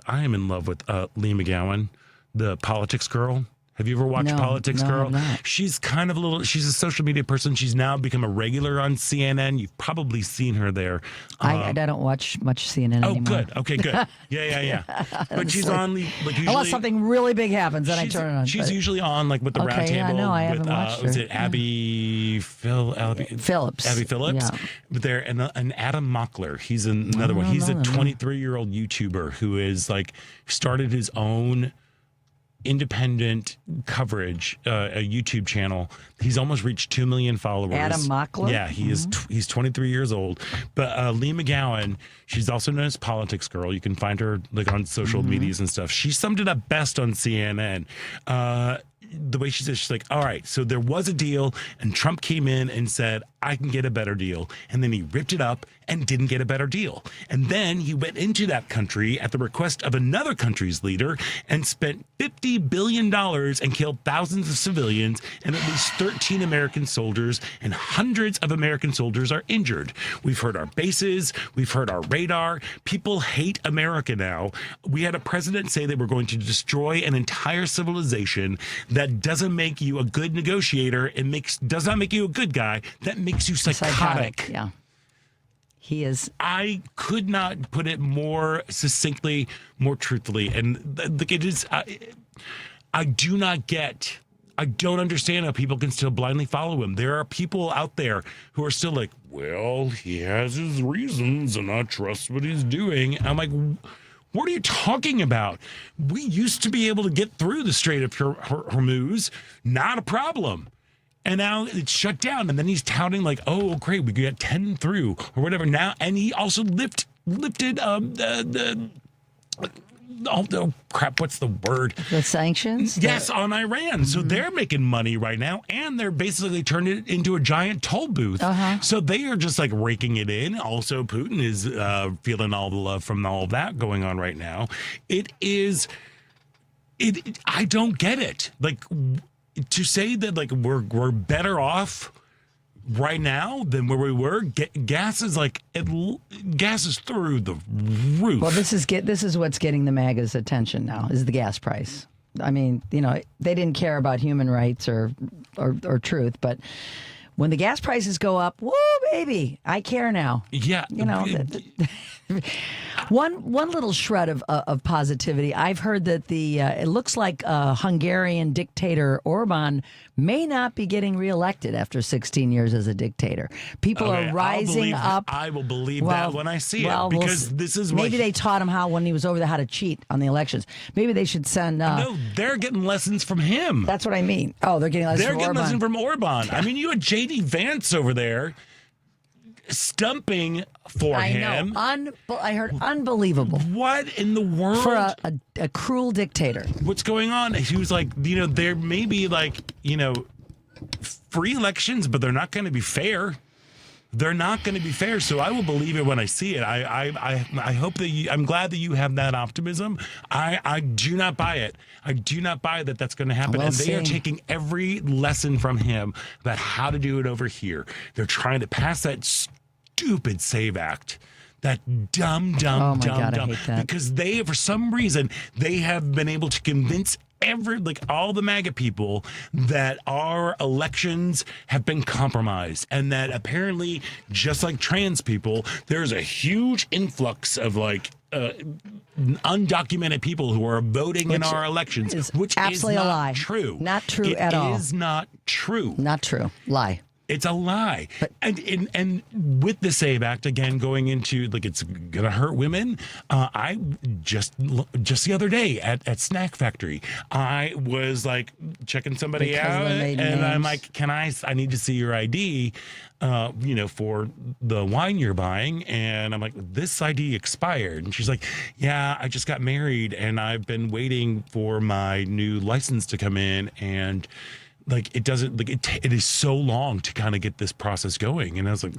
am in love with Lee McGowan, the politics girl. Have you ever watched Politics Girl? She's kind of she's a social media person. She's now become a regular on CNN. You've probably seen her there. I don't watch much CNN anymore. Oh, good. Okay, good. Yeah. But she's on, like, usually. Unless something really big happens, then I turn it on. She's usually on, like, with the round table. I know. I haven't watched her. Was it Abby Phillips? Abby Phillips. Yeah. There, and Adam Mockler. He's another one. He's a 23-year-old YouTuber who is, like, started his own independent coverage, a YouTube channel. He's almost reached 2 million followers. Adam Mockler? Yeah, he is. He's 23 years old. But Lee McGowan, she's also known as Politics Girl. You can find her like on social medias and stuff. She summed it up best on CNN. The way she said, she's like, all right, so there was a deal and Trump came in and said, I can get a better deal. And then he ripped it up and didn't get a better deal. And then he went into that country at the request of another country's leader and spent $50 billion and killed thousands of civilians and at least 13 American soldiers, and hundreds of American soldiers are injured. We've heard our bases. We've heard our radar. People hate America now. We had a president say they were going to destroy an entire civilization. That doesn't make you a good negotiator. It does not make you a good guy. That makes you psychotic. Yeah. He is. I could not put it more succinctly, more truthfully. And it is, I don't understand how people can still blindly follow him. There are people out there who are still like, well, he has his reasons and I trust what he's doing. I'm like, what are you talking about? We used to be able to get through the Strait of Hormuz. Not a problem. And now it's shut down. And then he's touting like, oh, great, we got 10 through or whatever now. And he also lifted oh crap, what's the word? The sanctions? Yes, on Iran. So they're making money right now, and they're basically turning it into a giant toll booth. So they are just like raking it in. Also, Putin is feeling all the love from all of that going on right now. I don't get it. Like, to say that like we're better off right now than where we were, gas is through the roof. Well, this is what's getting the MAGA's attention now, is the gas price. I mean, they didn't care about human rights or truth, but when the gas prices go up, woo, baby, I care now. Yeah. One little shred of positivity. I've heard that it looks like Hungarian dictator Orban may not be getting reelected after 16 years as a dictator. People are rising up. I will believe that when I see it, because this is maybe they taught him when he was over there how to cheat on the elections. Maybe they should send. No, they're getting lessons from him. That's what I mean. Oh, they're getting lessons from Orban. I mean, you had J.D. Vance over there stumping for him. I know. I heard unbelievable. What in the world? For a cruel dictator. What's going on? He was like, there may be free elections, but they're not going to be fair. They're not going to be fair. So I will believe it when I see it. I hope that I'm glad that you have that optimism. I do not buy it. I do not buy that that's going to happen. And they are taking every lesson from him about how to do it over here. They're trying to pass that stupid SAVE Act. That dumb. I hate that. Because for some reason, they have been able to convince all the MAGA people that our elections have been compromised, and that apparently, just like trans people, there's a huge influx of undocumented people who are voting in our elections, which absolutely is not a lie. True. Not true at all. It is not true. Not true. Lie. It's a lie. And with the SAVE Act, again, going into, it's going to hurt women. I just the other day at Snack Factory, I was checking somebody out, and I'm like, I need to see your ID, for the wine you're buying. And I'm like, this ID expired. And she's like, yeah, I just got married and I've been waiting for my new license to come in. And it it is so long to kind of get this process going. And I was like,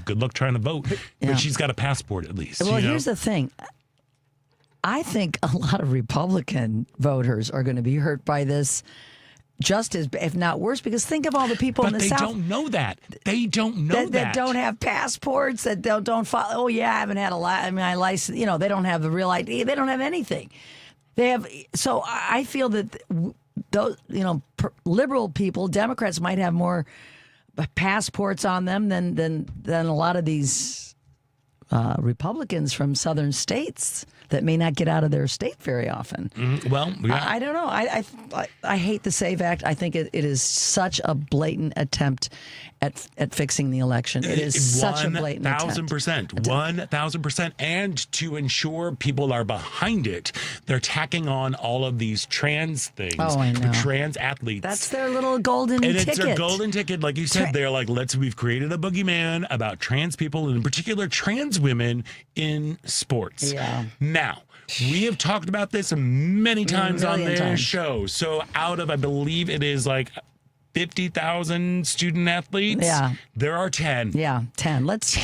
good luck trying to vote. Yeah. But she's got a passport at least. Well, here's the thing. I think a lot of Republican voters are going to be hurt by this. just as, if not worse, because think of all the people in the South. But they don't know that. They don't know that. That don't have passports, that don't follow. Oh, yeah, I haven't had my license. They don't have the real ID. They don't have anything. They have. So I feel that those, liberal people, Democrats might have more passports on them than a lot of these Republicans from southern states that may not get out of their state very often. Well, yeah. I don't know. I hate the SAVE Act. I think it is such a blatant attempt at fixing the election. It is such a blatant attempt. 1,000%. And to ensure people are behind it, they're tacking on all of these trans things. Oh, I know. The trans athletes. That's their little golden ticket. And it's their golden ticket. Like you said, they're like, we've created a boogeyman about trans people, and in particular, trans women in sports. Yeah. Now, we have talked about this many times on this show. So out of, I believe it is like 50,000 student athletes. Yeah. There are 10. Yeah, 10. Let's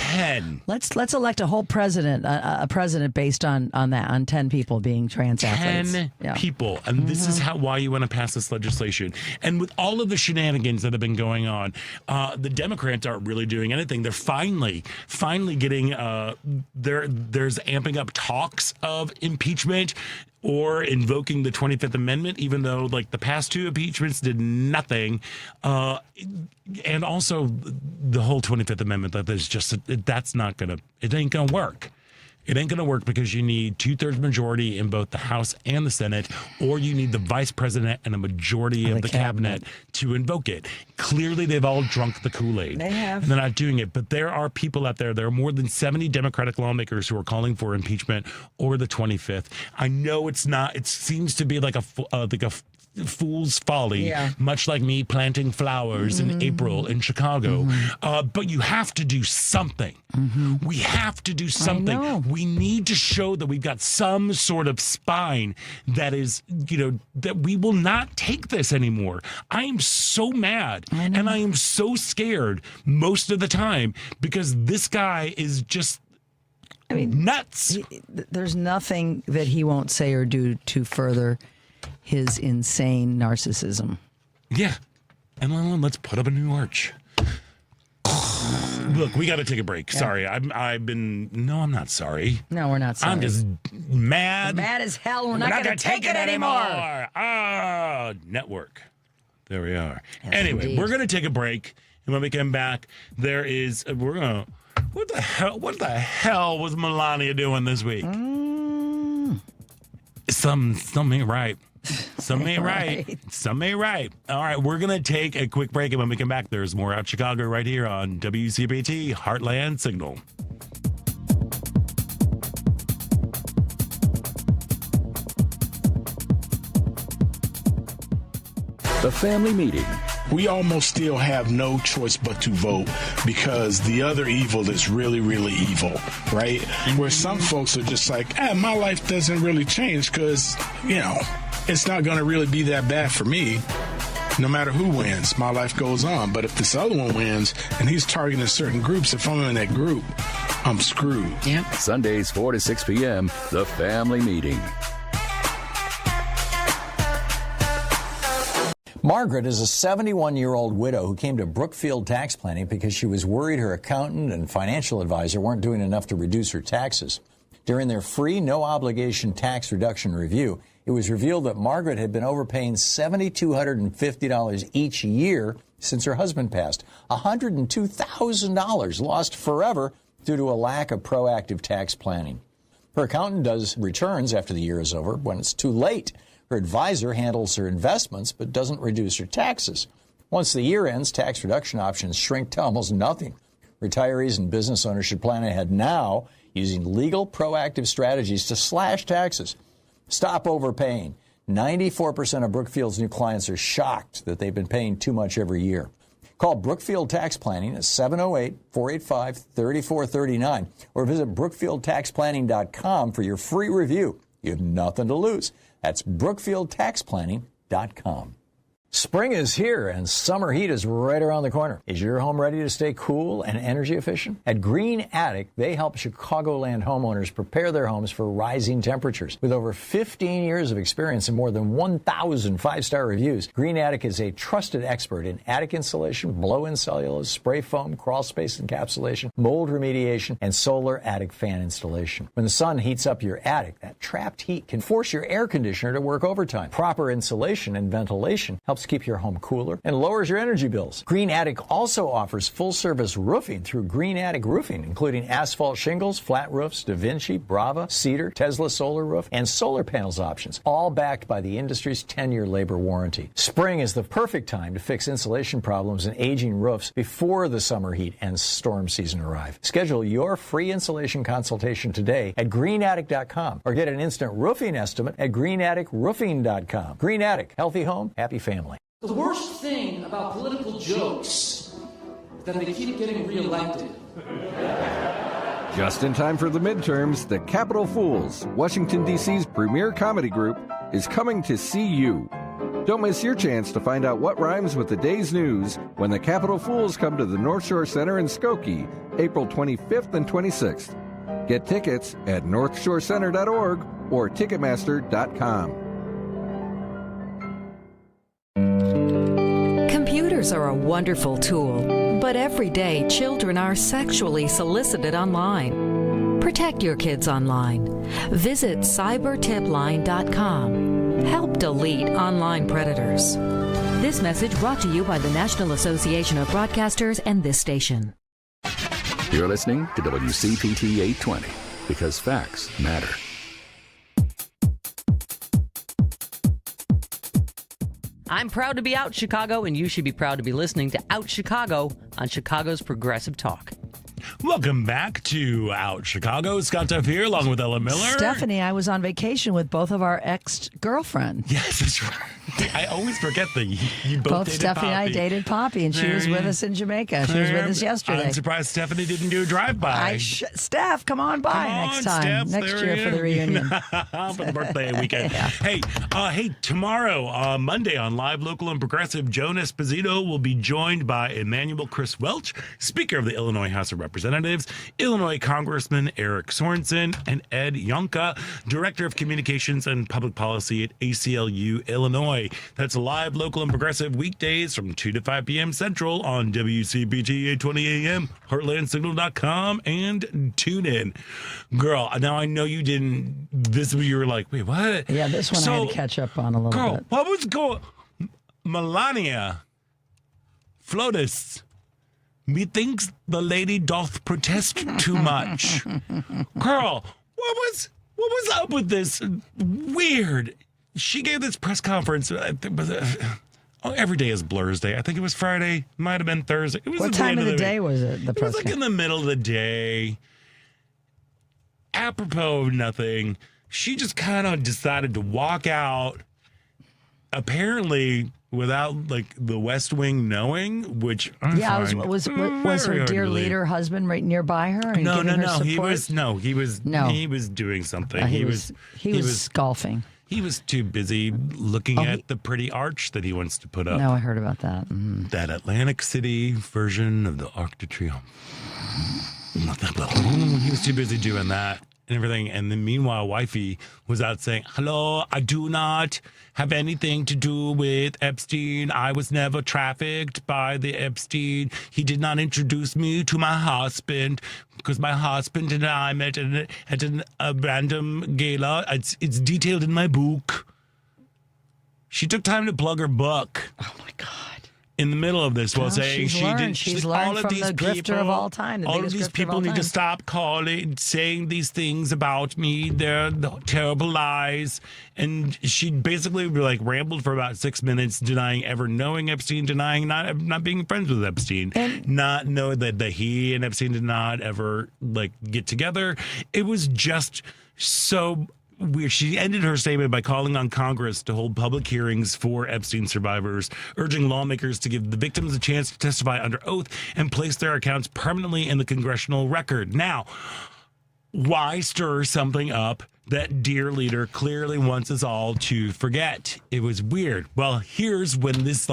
elect a whole president, a president based on that, on 10 people being trans athletes. 10 people. And this is why you want to pass this legislation. And with all of the shenanigans that have been going on, the Democrats aren't really doing anything. They're finally getting, there's amping up talks of impeachment or invoking the 25th Amendment, even though like the past two impeachments did nothing. And also the whole 25th Amendment, it ain't going to work. It ain't going to work because you need 2/3 majority in both the House and the Senate, or you need the vice president and a majority of the cabinet to invoke it. Clearly, they've all drunk the Kool-Aid. They have. And they're not doing it. But there are people out there. There are more than 70 Democratic lawmakers who are calling for impeachment or the 25th. I know it's not. It seems to be like a fool's folly, much like me planting flowers in April in Chicago. But you have to do something. We have to do something. We need to show that we've got some sort of spine that is, that we will not take this anymore. I am so mad and I am so scared most of the time because this guy is just nuts. There's nothing that he won't say or do to further his insane narcissism. Yeah. And let's put up a new arch. Look, we got to take a break. Sorry. I'm not sorry. No, we're not sorry. I'm just mad. We're mad as hell. We're not going to take it anymore. Network. There we are. Yes, anyway, indeed. We're going to take a break. And when we come back, what the hell was Melania doing this week? Something ain't right. Something ain't right. Something ain't right. All right, we're going to take a quick break, and when we come back, there's more Out Chicago right here on WCPT Heartland Signal. The family meeting. We almost still have no choice but to vote because the other evil is really, really evil, right? Where some folks are just like, my life doesn't really change because, it's not going to really be that bad for me. No matter who wins, my life goes on. But if this other one wins and he's targeting certain groups, if I'm in that group, I'm screwed. Yep. Sundays, 4 to 6 p.m., The Family Meeting. Margaret is a 71-year-old widow who came to Brookfield Tax Planning because she was worried her accountant and financial advisor weren't doing enough to reduce her taxes. During their free, no-obligation tax reduction review, it was revealed that Margaret had been overpaying $7,250 each year since her husband passed. $102,000 lost forever due to a lack of proactive tax planning. Her accountant does returns after the year is over when it's too late. Her advisor handles her investments but doesn't reduce her taxes. Once the year ends, tax reduction options shrink to almost nothing. Retirees and business owners should plan ahead now using legal proactive strategies to slash taxes. Stop overpaying. 94% of Brookfield's new clients are shocked that they've been paying too much every year. Call Brookfield Tax Planning at 708-485-3439 or visit BrookfieldTaxPlanning.com for your free review. You have nothing to lose. That's BrookfieldTaxPlanning.com. Spring is here and summer heat is right around the corner. Is your home ready to stay cool and energy efficient? At Green Attic, they help Chicagoland homeowners prepare their homes for rising temperatures. With over 15 years of experience and more than 1,000 five-star reviews, Green Attic is a trusted expert in attic insulation, blow-in cellulose, spray foam, crawl space encapsulation, mold remediation, and solar attic fan installation. When the sun heats up your attic, that trapped heat can force your air conditioner to work overtime. Proper insulation and ventilation helps keep your home cooler and lowers your energy bills. Green Attic also offers full-service roofing through Green Attic Roofing, including asphalt shingles, flat roofs, Da Vinci, Brava, Cedar, Tesla solar roof, and solar panels options, all backed by the industry's 10-year labor warranty. Spring is the perfect time to fix insulation problems and aging roofs before the summer heat and storm season arrive. Schedule your free insulation consultation today at greenattic.com or get an instant roofing estimate at greenatticroofing.com. Green Attic, healthy home, happy family. The worst thing about political jokes is that they keep getting reelected. Just in time for the midterms, the Capitol Fools, Washington, D.C.'s premier comedy group, is coming to see you. Don't miss your chance to find out what rhymes with the day's news when the Capitol Fools come to the North Shore Center in Skokie, April 25th and 26th. Get tickets at northshorecenter.org or Ticketmaster.com. Computers are a wonderful tool, but every day children are sexually solicited online. Protect your kids online. Visit cybertipline.com. Help delete online predators. This message brought to you by the National Association of Broadcasters and this station. You're listening to WCPT 820 because facts matter. I'm proud to be Out Chicago, and you should be proud to be listening to Out Chicago on Chicago's Progressive Talk. Welcome back to Out Chicago. Scott Duff here, along with Ella Miller. Stephanie, I was on vacation with both of our ex-girlfriends. Yes, that's right. I always forget that you both dated Stephanie Poppy. and I dated Poppy, and she was with us in Jamaica. She was with us yesterday. I'm surprised Stephanie didn't do a drive-by. Steph, come on by next time. Steph, next year for the reunion. For the birthday weekend. Yeah. Hey, tomorrow, Monday on Live, Local, and Progressive, Joan Esposito will be joined by Emmanuel Chris Welch, Speaker of the Illinois House of Representatives, Illinois Congressman Eric Sorensen, and Ed Yonka, Director of Communications and Public Policy at ACLU Illinois. That's Live, Local, and Progressive weekdays from 2 to 5 p.m. Central on WCPT 820 AM, heartlandsignal.com, and tune in. Girl, now I know you didn't, this you were like, wait, what? Yeah, this one I had to catch up on a little bit. What was going Melania Flotus. Methinks the lady doth protest too much. Girl, what was up with this weird? She gave this press conference. Every day is Blur's Day. I think it was Friday. Might have been Thursday. It was what time of the day was it? It was like in the middle of the day. Apropos of nothing, she just kind of decided to walk out. Apparently, without like the West Wing knowing, which I find was her dear leader husband right nearby her? And No. He was doing something. He was golfing. He was too busy looking at the pretty arch that he wants to put up. No, I heard about that. Mm-hmm. That Atlantic City version of the Arc de Triomphe. He was too busy doing that and everything. And then meanwhile, wifey was out saying, hello, I do not have anything to do with Epstein. I was never trafficked by the Epstein. He did not introduce me to my husband because my husband and I met at a random gala. It's detailed in my book. She took time to plug her book. Oh, my God. In the middle of this, while saying she's learned from the grifter of all time. All of these people need to stop saying these things about me. They're terrible lies. And she basically rambled for about 6 minutes, denying ever knowing Epstein, denying not being friends with Epstein, not knowing that he and Epstein did not ever get together. It was just so weird. She ended her statement by calling on Congress to hold public hearings for Epstein survivors, urging lawmakers to give the victims a chance to testify under oath and place their accounts permanently in the congressional record. Now, why stir something up that dear leader clearly wants us all to forget. It was weird. Well, here's when this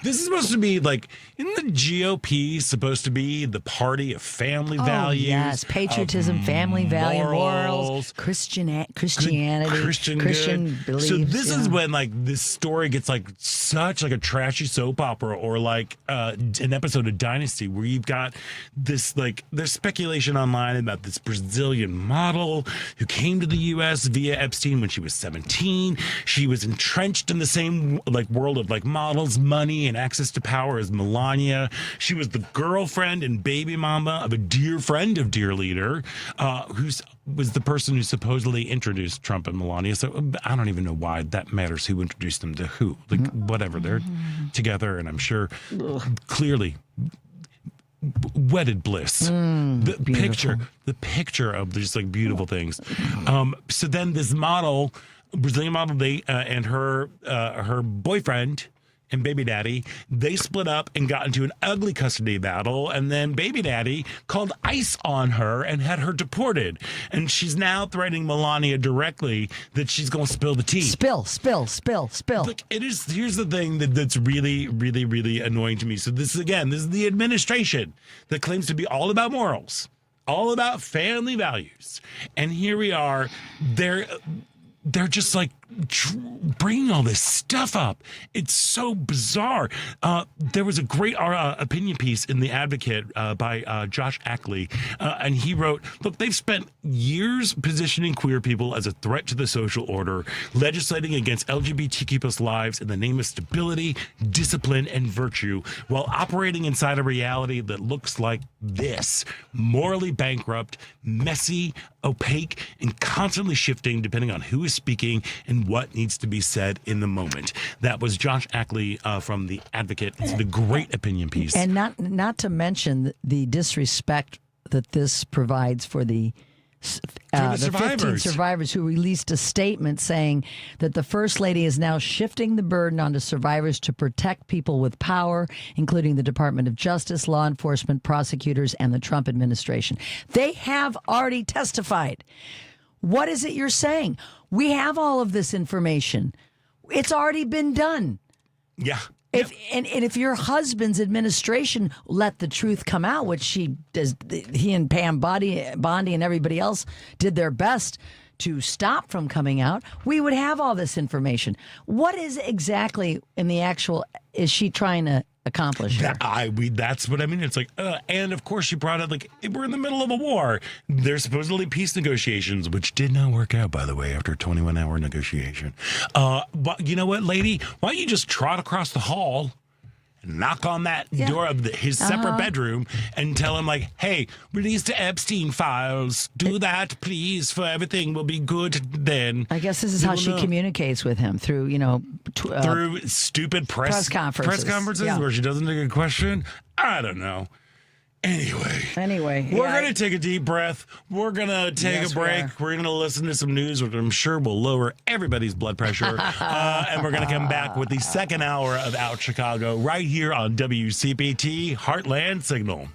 this is supposed to be like, isn't the GOP supposed to be the party of family values? Yes, patriotism, family value, morals, Christianity, Christian beliefs. So this is when this story gets such a trashy soap opera, or an episode of Dynasty, where you've got this there's speculation online about this Brazilian model who came to the U.S. via Epstein when she was 17. She was entrenched in the same world of models, money, and access to power as Melania. She was the girlfriend and baby mama of a dear friend of dear leader, who was the person who supposedly introduced Trump and Melania. So I don't even know why that matters, who introduced them to who. Whatever, they're together, and I'm sure clearly wedded bliss. The picture of these beautiful things. So then this model, Brazilian model, and her boyfriend and baby daddy, they split up and got into an ugly custody battle, and then baby daddy called ICE on her and had her deported, and she's now threatening Melania directly that she's going to spill the tea. Spill. Here's the thing that's really, really, really annoying to me. So this is the administration that claims to be all about morals, all about family values, and here we are, they're just bringing all this stuff up. It's so bizarre. There was a great opinion piece in The Advocate by Josh Ackley, and he wrote, look, they've spent years positioning queer people as a threat to the social order, legislating against LGBTQ plus lives in the name of stability, discipline, and virtue, while operating inside a reality that looks like this: morally bankrupt, messy, opaque, and constantly shifting depending on who is speaking and what needs to be said in the moment. That was Josh Ackley from The Advocate. It's a great opinion piece. And not to mention the disrespect that this provides for the 15 survivors who released a statement saying that the First Lady is now shifting the burden onto survivors to protect people with power, including the Department of Justice, law enforcement, prosecutors, and the Trump administration. They have already testified. What is it you're saying? We have all of this information. It's already been done. Yeah. If your husband's administration let the truth come out, which he and Pam Bondi and everybody else did their best to stop from coming out, we would have all this information. What is exactly is she trying to accomplish here? That's what I mean. It's and of course she brought up we're in the middle of a war. There's supposedly peace negotiations, which did not work out, by the way, after a 21-hour negotiation. But you know what, lady? Why don't you just trot across the hall and knock on that door of his separate bedroom and tell him hey, release the Epstein files. Do that, please, for everything will be good then. I guess this is how she communicates with him, through through stupid press conferences where she doesn't take a question. I don't know. Anyway, we're going to take a deep breath. We're going to take a break. We're going to listen to some news, which I'm sure will lower everybody's blood pressure. And we're going to come back with the second hour of Out Chicago right here on WCPT Heartland Signal.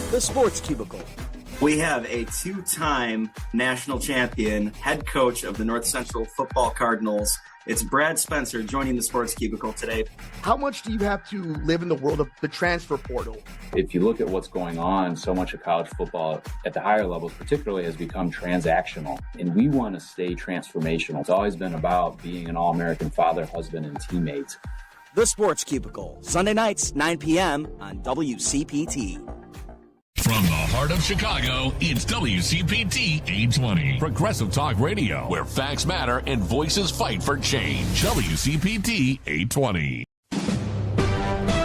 The Sports Cubicle. We have a two-time national champion, head coach of the North Central Football Cardinals. It's Brad Spencer joining the Sports Cubicle today. How much do you have to live in the world of the transfer portal? If you look at what's going on, so much of college football at the higher levels particularly has become transactional, and we want to stay transformational. It's always been about being an all-American father, husband, and teammate. The Sports Cubicle, Sunday nights, 9 p.m. on WCPT. From the heart of Chicago, it's WCPT 820. Progressive Talk Radio, where facts matter and voices fight for change. WCPT 820.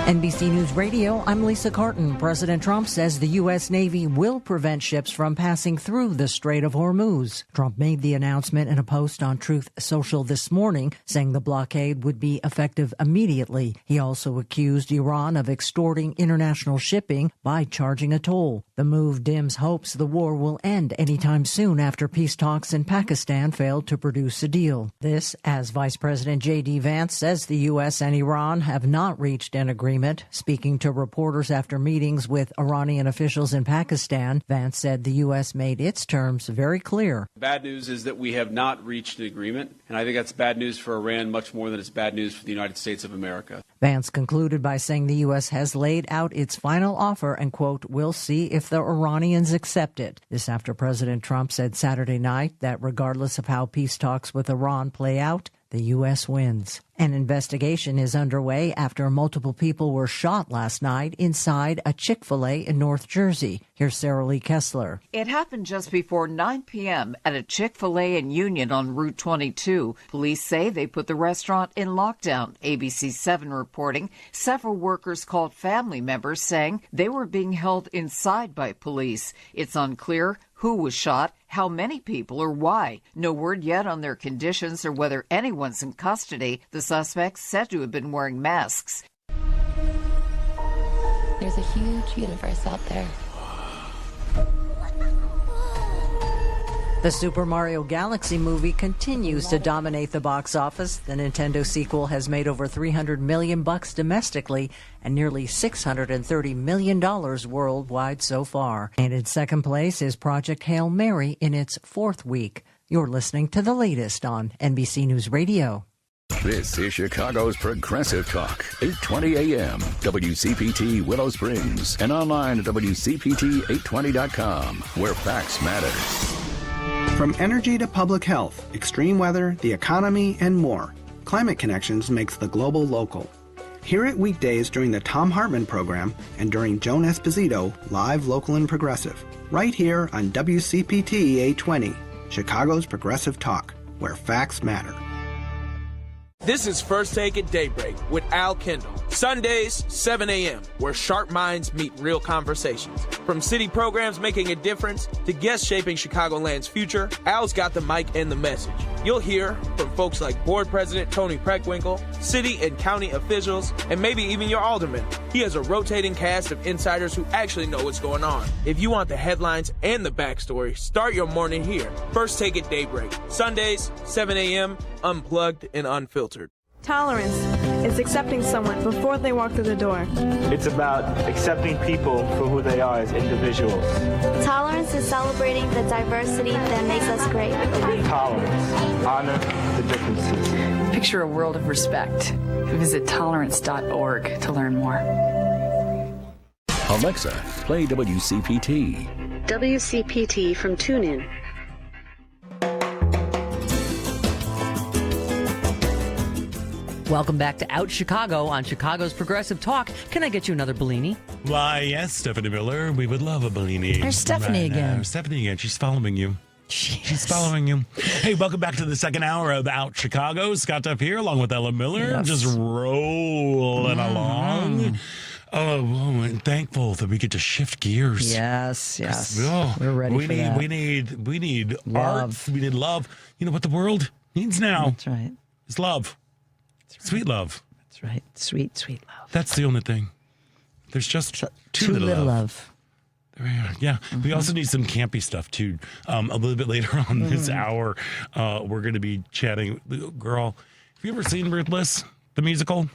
NBC News Radio, I'm Lisa Carton. President Trump says the U.S. Navy will prevent ships from passing through the Strait of Hormuz. Trump made the announcement in a post on Truth Social this morning, saying the blockade would be effective immediately. He also accused Iran of extorting international shipping by charging a toll. The move dims hopes the war will end anytime soon after peace talks in Pakistan failed to produce a deal. This, as Vice President J.D. Vance says the U.S. and Iran have not reached an agreement agreement. Speaking to reporters after meetings with Iranian officials in Pakistan, Vance said the U.S. made its terms very clear. Bad news is that we have not reached an agreement, and I think that's bad news for Iran much more than it's bad news for the United States of America. Vance concluded by saying the U.S. has laid out its final offer and, quote, we'll see if the Iranians accept it. This after President Trump said Saturday night that regardless of how peace talks with Iran play out, the U.S. wins. An investigation is underway after multiple people were shot last night inside a Chick-fil-A in North Jersey. Here's Sarah Lee Kessler. It happened just before 9 p.m. at a Chick-fil-A in Union on Route 22. Police say they put the restaurant in lockdown. ABC 7 reporting several workers called family members saying they were being held inside by police. It's unclear who was shot, how many people, or why. No word yet on their conditions or whether anyone's in custody. The suspects said to have been wearing masks. There's a huge universe out there. The Super Mario Galaxy movie continues to dominate the box office. The Nintendo sequel has made over $300 million domestically and nearly $630 million worldwide so far. And in second place is Project Hail Mary in its fourth week. You're listening to the latest on NBC News Radio. This is Chicago's Progressive Talk, 820 AM, WCPT Willow Springs, and online at WCPT820.com, where facts matter. From energy to public health, extreme weather, the economy, and more, Climate Connections makes the global local. Hear it weekdays during the Tom Hartman program and during Joan Esposito, live, local, and progressive, right here on WCPT 820, Chicago's Progressive Talk, where facts matter. This is First Take at Daybreak with Al Kendall. Sundays, 7 a.m., where sharp minds meet real conversations. From city programs making a difference to guests shaping Chicagoland's future, Al's got the mic and the message. You'll hear from folks like Board President Tony Preckwinkle, city and county officials, and maybe even your alderman. He has a rotating cast of insiders who actually know what's going on. If you want the headlines and the backstory, start your morning here. First Take at Daybreak. Sundays, 7 a.m., unplugged and unfiltered. Tolerance is accepting someone before they walk through the door. It's about accepting people for who they are as individuals. Tolerance is celebrating the diversity that makes us great. Tolerance. Honor the differences. Picture a world of respect. Visit tolerance.org to learn more. Alexa, play WCPT. WCPT from TuneIn. Welcome back to Out Chicago on Chicago's Progressive Talk. Can I get you another Bellini? Why, yes, Stephanie Miller. We would love a Bellini. There's Stephanie again. Stephanie again. She's following you. She's following you. Hey, welcome back to the second hour of Out Chicago. Scott Duff here, along with Ella Miller. Yes. Just rolling along. Oh, and thankful that we get to shift gears. Yes. We're ready for that. We need love. art. We need love. You know what the world needs now? That's right. It's love. Sweet love. That's right. Sweet, sweet love. That's the only thing. There's just too little love. There we are. Yeah. We also need some campy stuff, too. A little bit later on this hour, we're going to be chatting. Girl, have you ever seen Ruthless, the musical?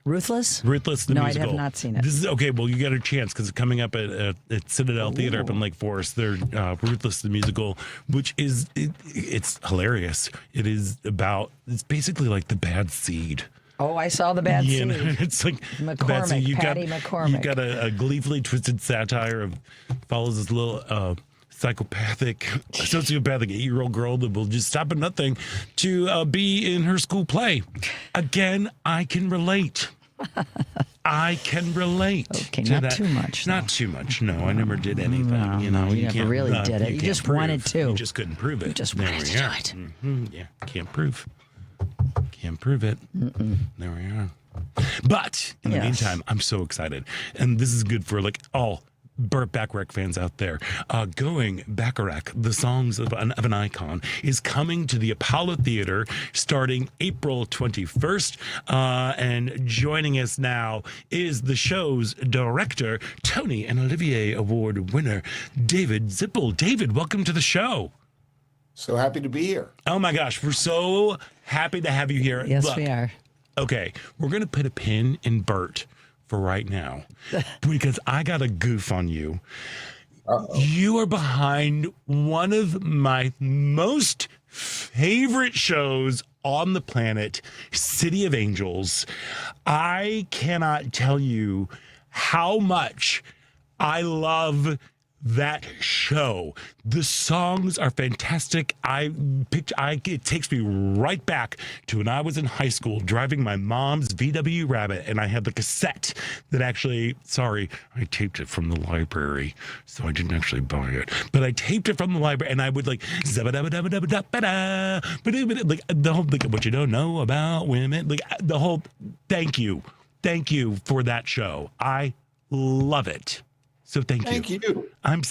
Ruthless? Ruthless, the musical. No, I have not seen it. This is, okay, well, you got a chance because it's coming up at Citadel Theatre up in Lake Forest. They're Ruthless, the musical, which is, it's hilarious. It's basically like The Bad Seed. Oh, I saw The Bad Seed. It's like McCormick, Patty McCormick. You got a gleefully twisted satire of follows this little sociopathic 8-year-old girl that will just stop at nothing to be in her school play. Again, I can relate. I can relate. Okay, to not that. too much. Not too much. No, I never did anything. No, you never really did it. You just wanted to. You just couldn't prove it. You just wanted to do it. Mm-hmm. Yeah, can't prove. Can't prove it. There we are. But in the meantime, I'm so excited, and this is good for like all Burt Bacharach fans out there. Going Bacharach, the songs of an icon, is coming to the Apollo Theater starting April 21st. And joining us now is the show's director, Tony and Olivier Award winner, David Zippel. David, welcome to the show. So happy to be here. Oh my gosh, we're so happy to have you here. Yes, Look, we are. Okay, we're going to put a pin in Burt for right now because I got a goof on you. Uh-oh. You are behind one of my most favorite shows on the planet, City of Angels. I cannot tell you how much I love that show. The songs are fantastic. It takes me right back to when I was in high school driving my mom's VW Rabbit, and I had the cassette that I taped it from the library, so I didn't actually buy it, but I taped it from the library, and I would like the whole what you don't know about women, like the whole thank you for that show. I love it. So thank you. I'm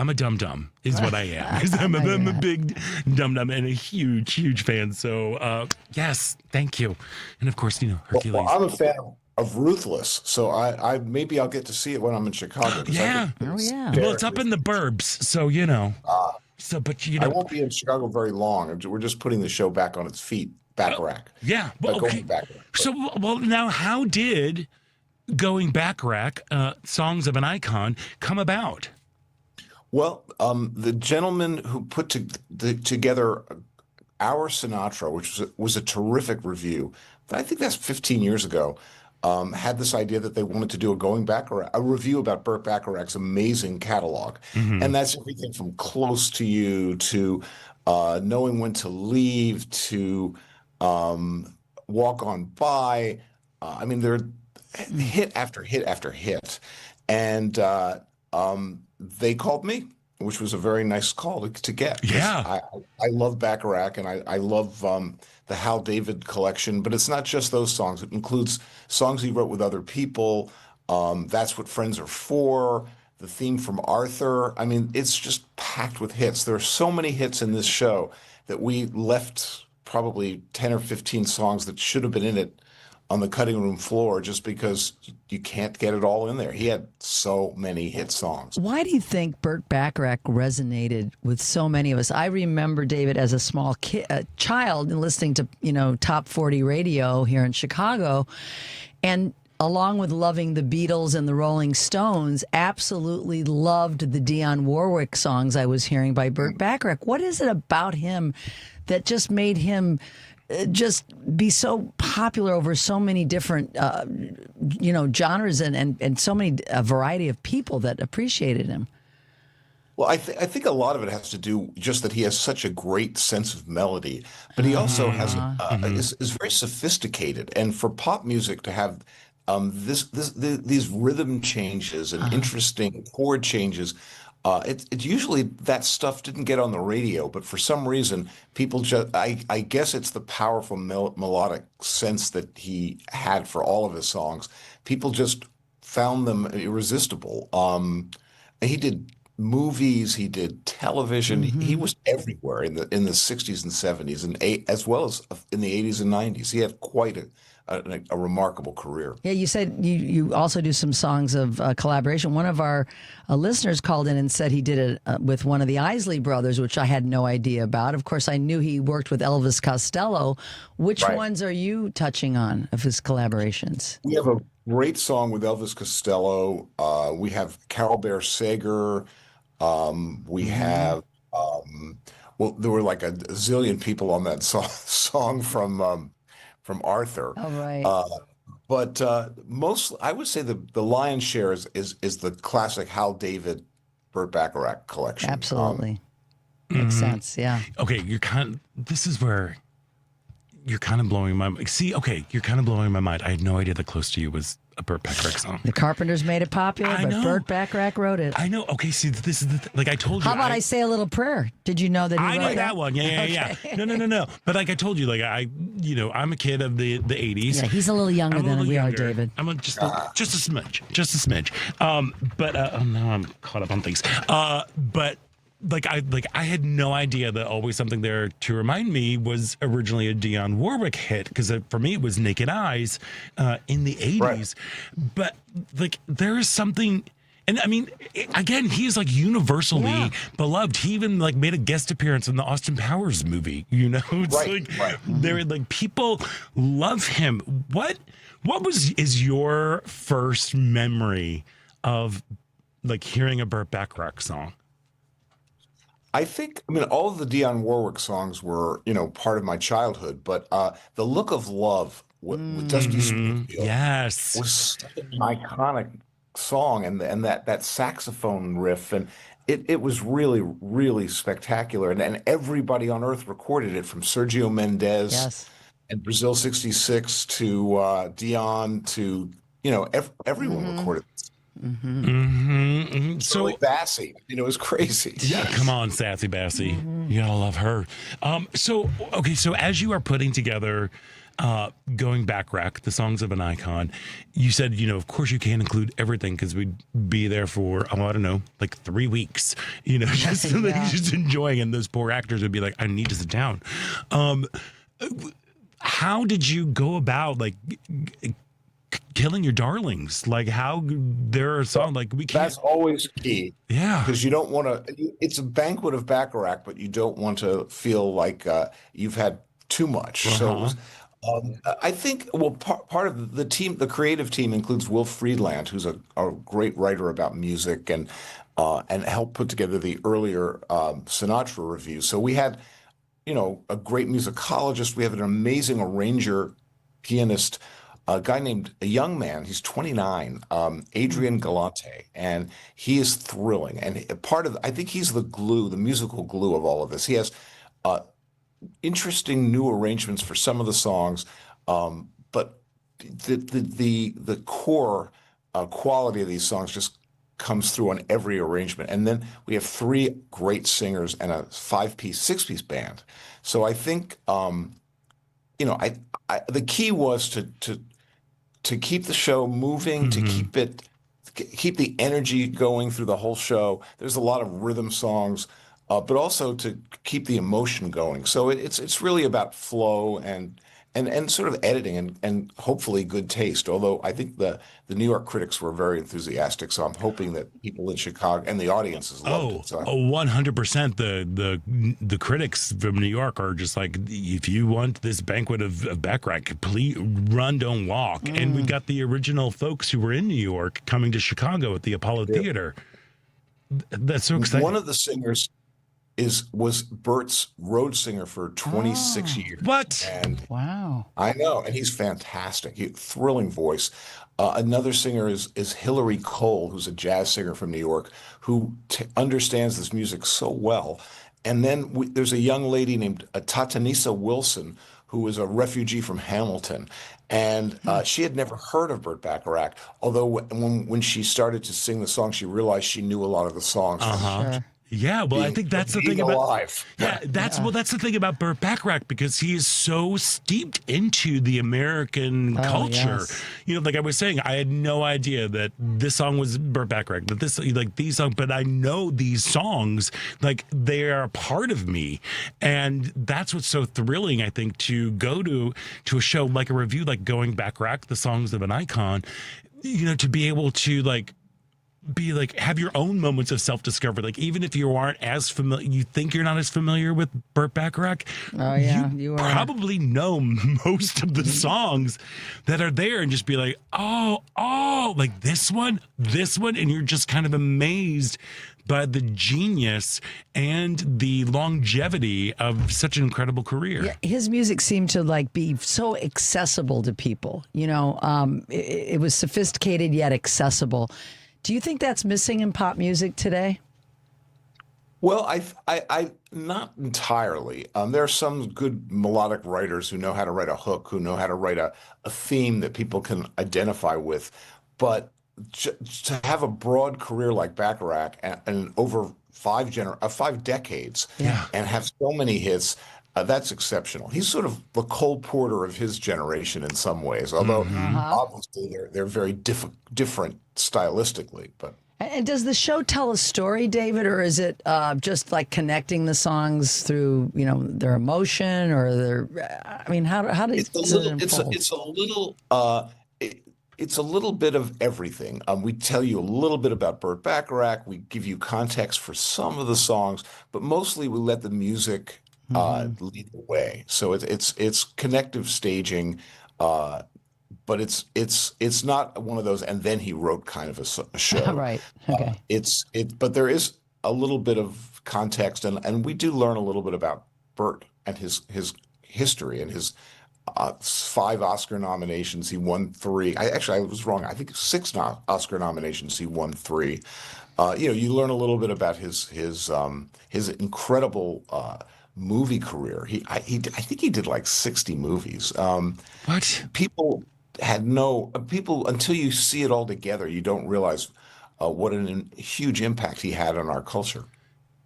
a dum-dum is what I am. I'm a big dum-dum and a huge fan. So, yes, thank you. And of course, Hercules. Well, I'm a fan of Ruthless, so I maybe I'll get to see it when I'm in Chicago. Yeah. Well, it's up in the burbs, so I won't be in Chicago very long. We're just putting the show back on its feet. Bacharach. Yeah. Well, okay. So, now how did Going Bacharach, Songs of an Icon, come about? Well, the gentleman who put together Our Sinatra, which was a terrific review, I think that's 15 years ago, had this idea that they wanted to do a review about Burt Bacharach's amazing catalog. Mm-hmm. And that's everything from Close to You to Knowing When to Leave to Walk On By. They're hit after hit after hit. And they called me, which was a very nice call to get. Yeah. I love Bacharach, and I love the Hal David collection, but it's not just those songs. It includes songs he wrote with other people. That's What Friends Are For, the theme from Arthur. It's just packed with hits. There are so many hits in this show that we left probably 10 or 15 songs that should have been in it on the cutting room floor just because you can't get it all in there. He had so many hit songs. Why do you think Burt Bacharach resonated with so many of us? I remember, David, as a small child and listening to, top 40 radio here in Chicago, and along with loving the Beatles and the Rolling Stones, absolutely loved the Dionne Warwick songs I was hearing by Burt Bacharach. What is it about him that just made him just be so popular over so many different, genres and so many a variety of people that appreciated him? Well, I think a lot of it has to do just that he has such a great sense of melody, but he also has is very sophisticated. And for pop music to have these rhythm changes and interesting chord changes. It usually that stuff didn't get on the radio, but for some reason, people just, I guess it's the powerful melodic sense that he had for all of his songs. People just found them irresistible. He did movies, he did television. Mm-hmm. He was everywhere in the 60s and 70s, and as well as in the 80s and 90s. He had quite a remarkable career. Yeah, you said you also do some songs of collaboration. One of our listeners called in and said he did it with one of the Isley brothers, which I had no idea about. Of course, I knew he worked with Elvis Costello. Which ones are you touching on of his collaborations? We have a great song with Elvis Costello. We have Carol Bear Sager. We have, there were like a zillion people on that song from Arthur. Oh, right. But I would say the lion's share is the classic Hal David, Burt Bacharach collection. Absolutely. Makes sense, yeah. Okay, this is where you're kind of blowing my mind. See, okay, you're kind of blowing my mind. I had no idea that Close to You was a Burt Bacharach song. The Carpenters made it popular, but Burt Bacharach wrote it. I know. Okay, see, this is like I told you. How about I Say a Little Prayer? Did you know that he wrote know that one. Yeah. No. But like I told you, like I'm a kid of the 80s. Yeah, he's a little younger than we are, David. I'm just a smidge. But now I'm caught up on things. But I had no idea that Always Something There to Remind Me was originally a Dionne Warwick hit, because for me it was Naked Eyes in the 80s. Right. But there is something, And I mean, again, he is like universally beloved. He even like made a guest appearance in the Austin Powers movie. You know, it's they're like people love him. What is your first memory of like hearing a Burt Bacharach song? I mean, all of the Dionne Warwick songs were, part of my childhood, but The Look of Love with Dusty Springfield was such an iconic song, and that saxophone riff, and it was really, really spectacular. And everybody on earth recorded it, from Sergio Mendes and Brazil 66 to Dionne to, everyone recorded it. So Bassy, it was crazy. Yeah, come on, Sassy Bassy. You gotta love her. So as you are putting together Going Bacharach, the songs of an icon, you said, of course you can't include everything because we'd be there for, I don't know, like 3 weeks, just enjoying, and those poor actors would be like, I need to sit down. How did you go about like killing your darlings? Like how there are songs like we can't. That's always key. Yeah, because you don't want to. It's a banquet of Bacharach, but you don't want to feel like you've had too much. So it was, I think part of the team, the creative team, includes Will Friedland, who's a great writer about music and helped put together the earlier Sinatra reviews. So we had a great musicologist. We have an amazing arranger, pianist. A guy named, a young man, he's 29, Adrian Galante, and he is thrilling. And I think he's the glue, the musical glue of all of this. He has interesting new arrangements for some of the songs, but the core quality of these songs just comes through on every arrangement. And then we have 3 great singers and a 5-piece, 6-piece band. So I think, the key was to keep the show moving, to keep the energy going through the whole show. There's a lot of rhythm songs, but also to keep the emotion going. So it's really about flow and sort of editing and hopefully good taste. Although I think the New York critics were very enthusiastic, so I'm hoping that people in Chicago and the audiences loved it. So 100%. The critics from New York are just like, if you want this banquet of Bacharach, please run, don't walk. And we got the original folks who were in New York coming to Chicago at the Apollo Theater. That's so exciting. One of the singers was Burt's road singer for 26 years. What? And wow. I know, and he's fantastic. Thrilling voice. Another singer is Hillary Cole, who's a jazz singer from New York, who understands this music so well. And then there's a young lady named Tatanisa Wilson, who is a refugee from Hamilton. And she had never heard of Burt Bacharach, although when she started to sing the song, she realized she knew a lot of the songs. Sure. Yeah, well, I think that's the thing about that's the thing about Burt Bacharach, because he is so steeped into the American culture. Yes. Like I was saying, I had no idea that this song was Burt Bacharach, that this these songs, but I know these songs, like they are a part of me, and that's what's so thrilling. I think to go to a show like a review, like Going Bacharach, the songs of an icon, to be able to have your own moments of self-discovery. Like, even if you aren't as familiar, you think you're not as familiar with Burt Bacharach. Oh, yeah, you are. Probably know most of the songs that are there, and just be like, like this one, and you're just kind of amazed by the genius and the longevity of such an incredible career. Yeah, his music seemed to be so accessible to people. It was sophisticated yet accessible. Do you think that's missing in pop music today? Well, I not entirely. There are some good melodic writers who know how to write a hook, who know how to write a theme that people can identify with. But to have a broad career like Bacharach and over 5 decades, and have so many hits, that's exceptional. He's sort of the Cole Porter of his generation in some ways, although obviously they're very different stylistically. But and does the show tell a story, David, or is it just like connecting the songs through their emotion or their? I mean, how does it unfold? It's a little. it's a little bit of everything. We tell you a little bit about Burt Bacharach. We give you context for some of the songs, but mostly we let the music lead the way. So it's connective staging, but it's not one of those. And then he wrote kind of a show, right? Okay. But there is a little bit of context, and we do learn a little bit about Burt and his history and his 5 Oscar nominations. He won 3. I was wrong. I think 6 Oscar nominations. He won 3. You learn a little bit about his incredible movie career. I think he did like 60 movies. What? People until you see it all together, you don't realize what a huge impact he had on our culture.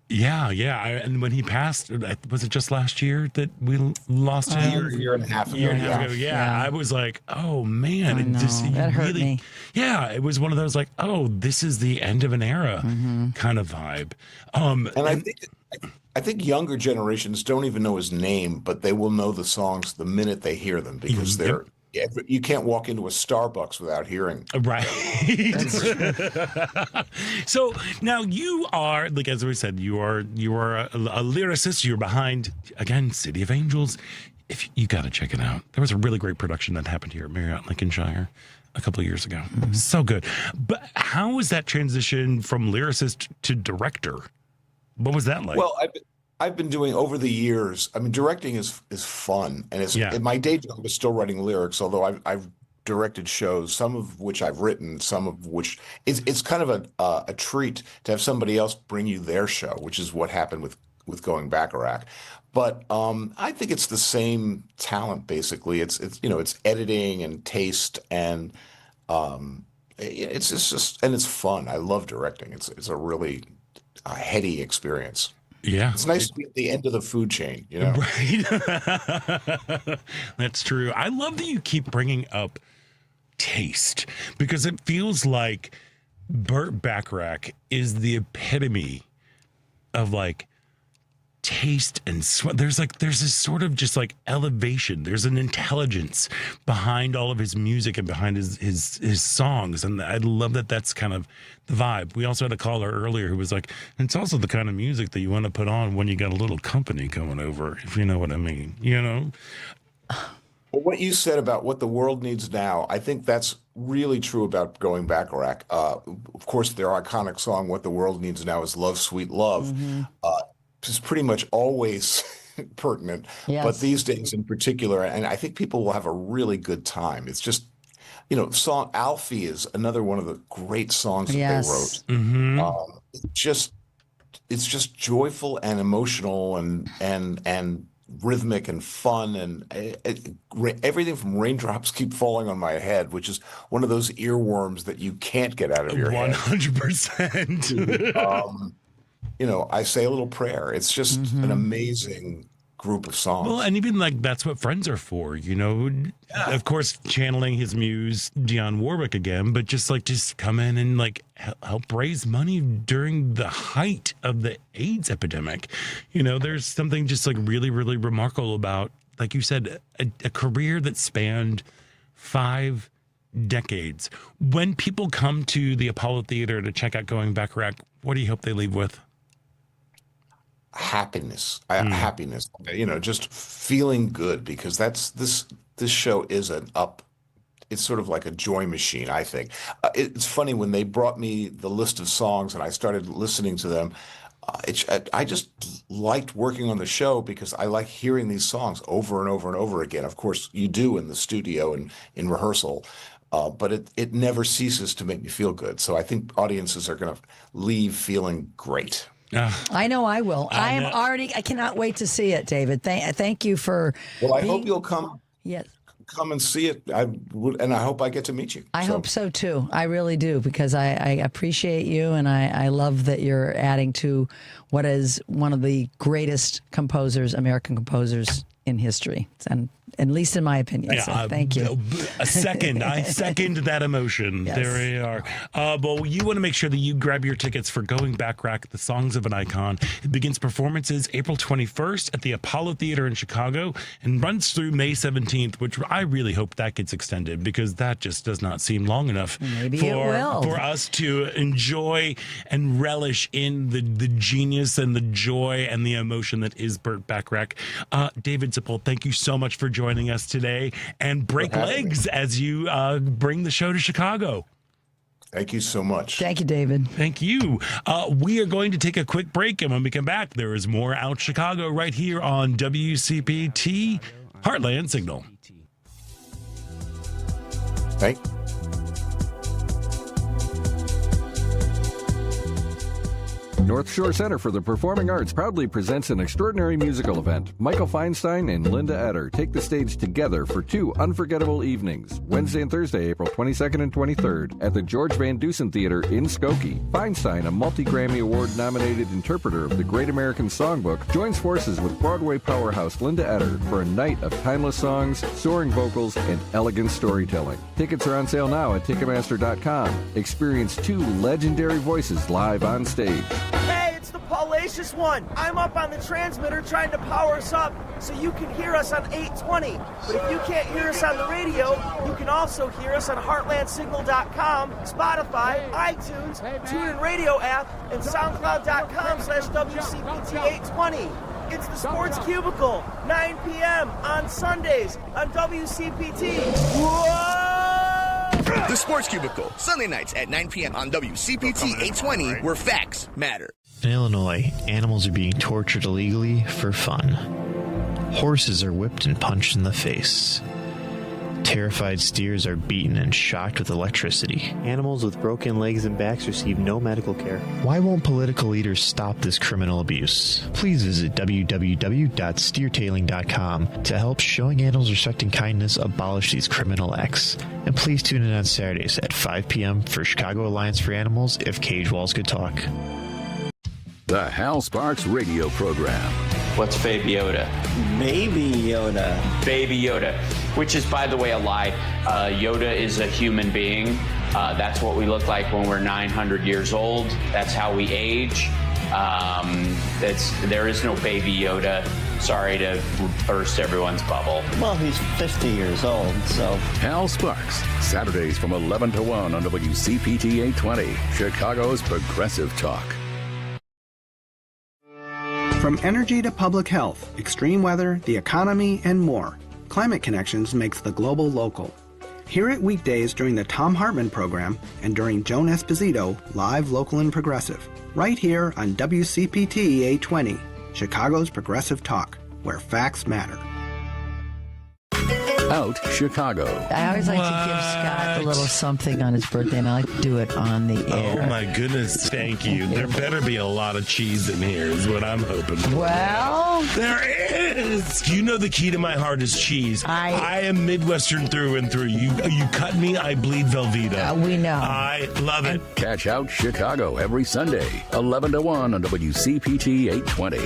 Yeah. And when he passed, was it just last year that we lost him? A year and a half ago. Yeah. I was like, oh man, that hurt me. Yeah, it was one of those like, oh, this is the end of an era kind of vibe. And I think younger generations don't even know his name, but they will know the songs the minute they hear them because you can't walk into a Starbucks without hearing. Right. So now you are, like as we said, you are a lyricist. You're behind, again, City of Angels. If you got to check it out. There was a really great production that happened here at Marriott Lincolnshire a couple of years ago. So good. But how was that transition from lyricist to director? What was that like? Well, I've been doing over the years. I mean, directing is fun, and my day job is still writing lyrics. Although I've directed shows, some of which I've written, some of which it's kind of a treat to have somebody else bring you their show, which is what happened with Going Bacharach. But I think it's the same talent basically. It's editing and taste and it's just and it's fun. I love directing. It's a really heady experience. Yeah. It's nice to be at the end of the food chain, Right. That's true. I love that you keep bringing up taste because it feels like Burt Bacharach is the epitome of like taste and sweat. There's this sort of just like elevation. There's an intelligence behind all of his music and behind his songs. And I love that that's kind of the vibe. We also had a caller earlier who was like, it's also the kind of music that you want to put on when you got a little company coming over, if you know what I mean, Well, what you said about what the world needs now, I think that's really true about Going Bacharach. Of course, their iconic song, What the World Needs Now is Love, Sweet Love. Is pretty much always pertinent, but these days in particular, and I think people will have a really good time. It's just, song Alfie is another one of the great songs that they wrote. It's just joyful and emotional and rhythmic and fun and everything from Raindrops Keep Falling on My Head, which is one of those earworms that you can't get out of your head. 100%. I Say a Little Prayer. It's just an amazing group of songs. Well, and even like that's what friends are for, Of course, channeling his muse, Dionne Warwick again, but just come in and like help raise money during the height of the AIDS epidemic. There's something just like really, really remarkable about, like you said, a career that spanned 5 decades. When people come to the Apollo Theater to check out Going Bacharach, what do you hope they leave with? Happiness, just feeling good, because this show is it's sort of like a joy machine, I think. It's funny, when they brought me the list of songs and I started listening to them, I just liked working on the show because I like hearing these songs over and over and over again. Of course, you do in the studio and in rehearsal, but it never ceases to make me feel good. So I think audiences are going to leave feeling great. I know I will. I cannot wait to see it, David. Thank you for. Well, I hope you'll come. Yes. Come and see it. And I hope I get to meet you. I hope so too. I really do, because I appreciate you, and I love that you're adding to what is one of the greatest composers, American composers in history. And at least in my opinion. Yeah, so thank you. I second that emotion. Yes. There we are. Well, you want to make sure that you grab your tickets for Going Bacharach, the Songs of an Icon. It begins performances April 21st at the Apollo Theater in Chicago and runs through May 17th, which I really hope that gets extended because that just does not seem long enough for us to enjoy and relish in the genius and the joy and the emotion that is Burt Bacharach. David Zippel, thank you so much for joining us today, and break legs as you bring the show to Chicago. Thank you so much. Thank you, David. Thank you. We are going to take a quick break, and when we come back, there is more Out Chicago right here on WCPT Heartland Signal. Thank you. North Shore Center for the Performing Arts proudly presents an extraordinary musical event. Michael Feinstein and Linda Eder take the stage together for 2 unforgettable evenings, Wednesday and Thursday, April 22nd and 23rd, at the George Van Dusen Theater in Skokie. Feinstein, a multi-Grammy Award-nominated interpreter of the Great American Songbook, joins forces with Broadway powerhouse Linda Eder for a night of timeless songs, soaring vocals, and elegant storytelling. Tickets are on sale now at Ticketmaster.com. Experience 2 legendary voices live on stage. Hey, it's the Paulacious One. I'm up on the transmitter trying to power us up so you can hear us on 820. But if you can't hear us on the radio, you can also hear us on heartlandsignal.com, Spotify, iTunes, TuneIn Radio app, and SoundCloud.com/WCPT820. It's the Sports Cubicle, 9 p.m. on Sundays on WCPT. Whoa! The Sports Cubicle, Sunday nights at 9 p.m. on WCPT 820, where facts matter. In Illinois, animals are being tortured illegally for fun. Horses are whipped and punched in the face. Terrified steers are beaten and shocked with electricity. Animals with broken legs and backs receive no medical care. Why won't political leaders stop this criminal abuse? Please visit www.steertailing.com to help showing animals respect and kindness abolish these criminal acts. And please tune in on Saturdays at 5 p.m. for Chicago Alliance for Animals If Cage Walls Could Talk. The Hal Sparks radio program. What's Baby Yoda? Baby Yoda. Baby Yoda, which is, by the way, a lie. Yoda is a human being. That's what we look like when we're 900 years old. That's how we age. There is no Baby Yoda. Sorry to burst everyone's bubble. Well, he's 50 years old, so. Hal Sparks, Saturdays from 11 to 1 on WCPT 820, Chicago's Progressive Talk. From energy to public health, extreme weather, the economy, and more, Climate Connections makes the global local. Hear it weekdays during the Thom Hartmann program and during Joan Esposito, live, local, and progressive, right here on WCPT 820, Chicago's Progressive Talk, where facts matter. Out Chicago. I always like to give Scott a little something on his birthday, and I like to do it on the air. Oh, my goodness. Thank you. There better be a lot of cheese in here is what I'm hoping for. Well, there is. You know the key to my heart is cheese. I am Midwestern through and through. You cut me, I bleed Velveeta. We know. I love it. Catch Out Chicago every Sunday, 11 to 1 on WCPT 820.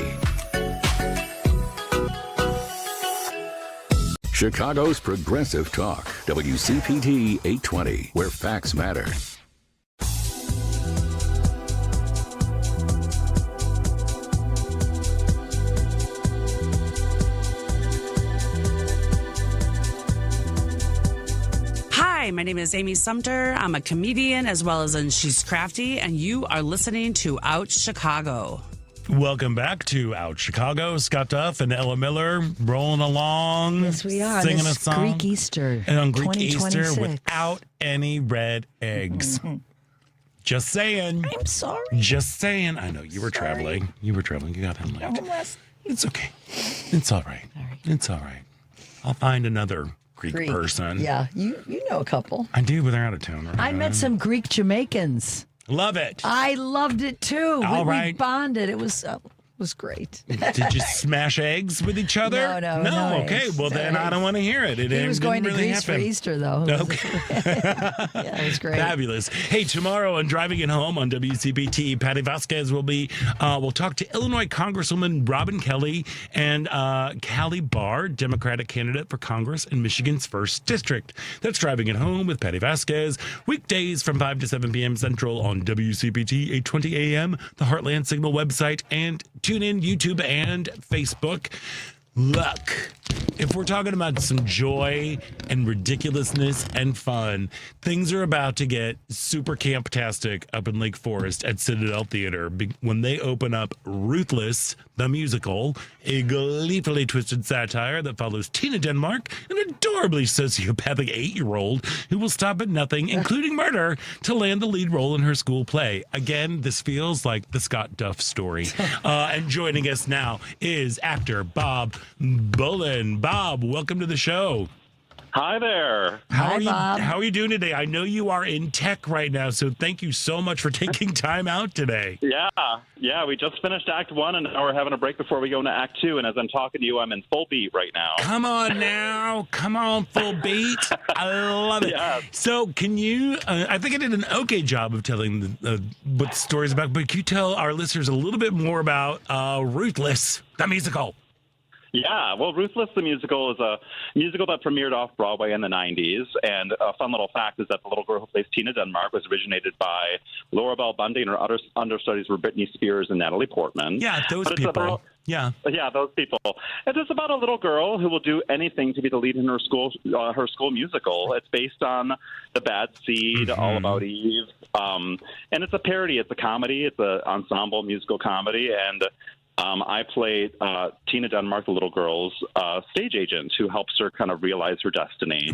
Chicago's Progressive Talk, WCPT 820, where facts matter. Hi, my name is Amy Sumter. I'm a comedian as well as She's Crafty, and you are listening to Out Chicago. Welcome back to Out Chicago. Scott Duff and Ella Miller rolling along. Yes, we are. Singing a song. Greek Easter. And on Greek Easter without any red eggs. Mm-hmm. Just saying. I'm sorry. Just saying. I know you were traveling. You got home late. It's okay. It's all right. It's all right. I'll find another Greek person. Yeah, you know a couple. I do, but they're out of town. Right? I met some Greek Jamaicans. Love it. I loved it too. All right. We bonded. It was was great. Did you smash eggs with each other? No. Okay, eggs. well then I don't want to hear it. He was going to really Greece for Easter, though. Okay. Yeah, it was great. Fabulous. Hey, tomorrow on Driving It Home on WCPT, Patty Vasquez will be, we'll talk to Illinois Congresswoman Robin Kelly and Callie Barr, Democratic candidate for Congress in Michigan's 1st District. That's Driving It Home with Patty Vasquez, weekdays from 5 to 7 p.m. Central on WCPT 820 AM, the Heartland Signal website, and tune in YouTube and Facebook. Look, if we're talking about some joy and ridiculousness and fun, things are about to get super camp-tastic up in Lake Forest at Citadel Theatre when they open up Ruthless, the musical, a gleefully twisted satire that follows Tina Denmark, an adorably sociopathic 8-year-old who will stop at nothing, including murder, to land the lead role in her school play. Again, this feels like the Scott Duff story. And joining us now is actor Bob Bullen. Bob, welcome to the show. Hi there. How are you doing today? I know you are in tech right now, so thank you so much for taking time out today. Yeah, we just finished Act 1, and now we're having a break before we go into Act 2, and as I'm talking to you, I'm in full beat right now. Come on now. Come on, full beat. I love it. Yeah. So can you, I think I did an okay job of telling what the story's about, but can you tell our listeners a little bit more about Ruthless, the musical? Yeah, well, Ruthless, the musical, is a musical that premiered off-Broadway in the 90s, and a fun little fact is that the little girl who plays Tina Denmark was originated by Laura Bell Bundy, and her understudies were Britney Spears and Natalie Portman. Yeah, those people. Yeah, those people. It's just about a little girl who will do anything to be the lead in her school musical. It's based on The Bad Seed, All About Eve, and it's a parody. It's a comedy. It's an ensemble musical comedy, and I played Tina Denmark, the little girl's stage agent, who helps her kind of realize her destiny,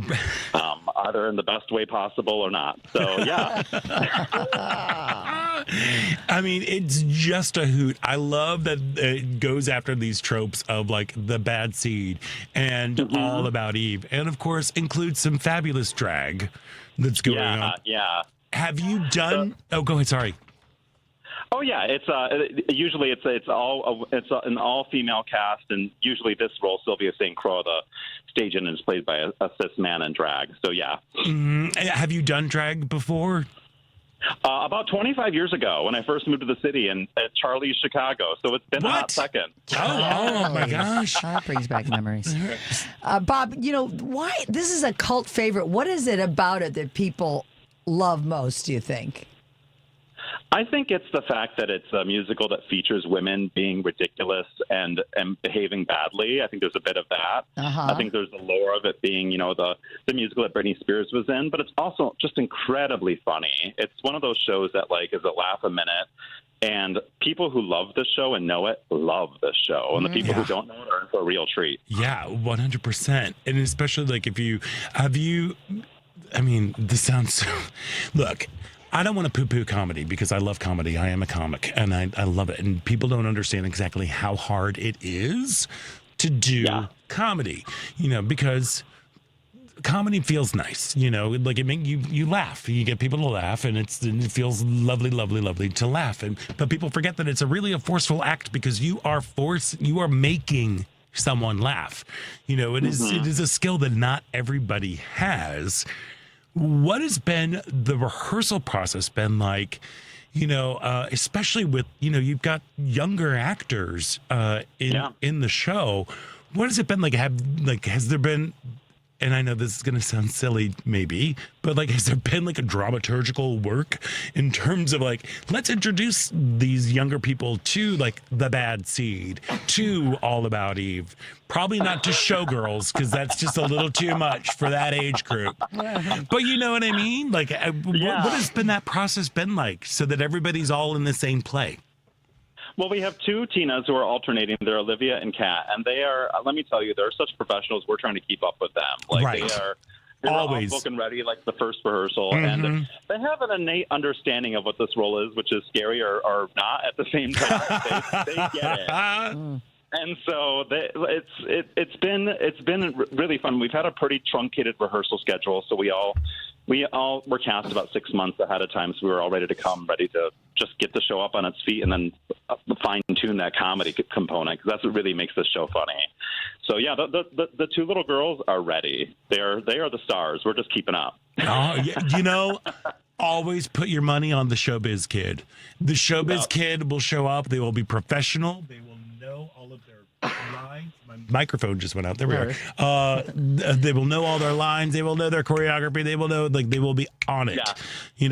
either in the best way possible or not. So, yeah. I mean, it's just a hoot. I love that it goes after these tropes of, like, The Bad Seed and All About Eve, and, of course, includes some fabulous drag that's going on. Yeah. Have you done... go ahead, sorry. Oh yeah, it's usually it's an all-female cast, and usually this role, Sylvia St, the stage agent, is played by a cis man in drag. So yeah. Have you done drag before? About 25 years ago, when I first moved to the city at Charlie's Chicago. So it's been a hot second. Oh my gosh, that brings back memories. Bob, why this is a cult favorite? What is it about it that people love most, do you think? I think it's the fact that it's a musical that features women being ridiculous and behaving badly. I think there's a bit of that. I think there's the lore of it being, the musical that Britney Spears was in, but it's also just incredibly funny. It's one of those shows that, like, is a laugh a minute, and people who love the show and know it love the show, and the people who don't know it are in for a real treat. Yeah, 100%. And especially, like, I mean, this sounds so... Look, I don't want to poo-poo comedy because I love comedy. I am a comic, and I love it. And people don't understand exactly how hard it is to do comedy, because comedy feels nice, like it makes you laugh. You get people to laugh, and it feels lovely, lovely, lovely to laugh. But people forget that it's really a forceful act because you are making someone laugh. It is a skill that not everybody has. What has been the rehearsal process been like, especially with, you've got younger actors in the show. What has it been like? Has there been, and I know this is going to sound silly maybe, but has there been a dramaturgical work in terms of let's introduce these younger people to The Bad Seed, to All About Eve, probably not to Showgirls because that's just a little too much for that age group. But you know what I mean? What has that process been like so that everybody's all in the same play? Well, we have two Tinas who are alternating. They're Olivia and Kat, and they are, let me tell you, they're such professionals. We're trying to keep up with them. They're always book and ready, the first rehearsal, and they have an innate understanding of what this role is, which is scary or not at the same time. They get it. And so it's been really fun. We've had a pretty truncated rehearsal schedule, so we all we all were cast about 6 months ahead of time, so we were all ready to come, ready to just get the show up on its feet and then fine-tune that comedy component, because that's what really makes this show funny. So, yeah, the two little girls are ready. They are the stars. We're just keeping up. Oh, yeah, always put your money on the showbiz kid. The showbiz kid will show up. They will be professional. They will know all of their lines. My microphone just went out. There we are. They will know all their lines. They will know their choreography. They will know, they will be on it. Yeah. You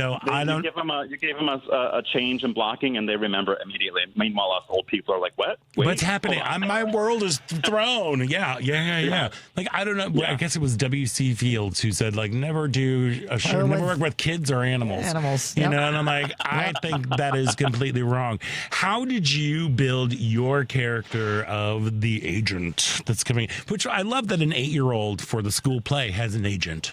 give them a change in blocking, and they remember immediately. Meanwhile, us old people are like, what? What's happening? My world is thrown. Yeah. Like, I don't know. Yeah. I guess it was W.C. Fields who said, like, never do a show, never work with kids or animals. Yep. And I'm like, I think that is completely wrong. How did you build your character of the agent that's coming? Which I love that an 8-year-old for the school play has an agent.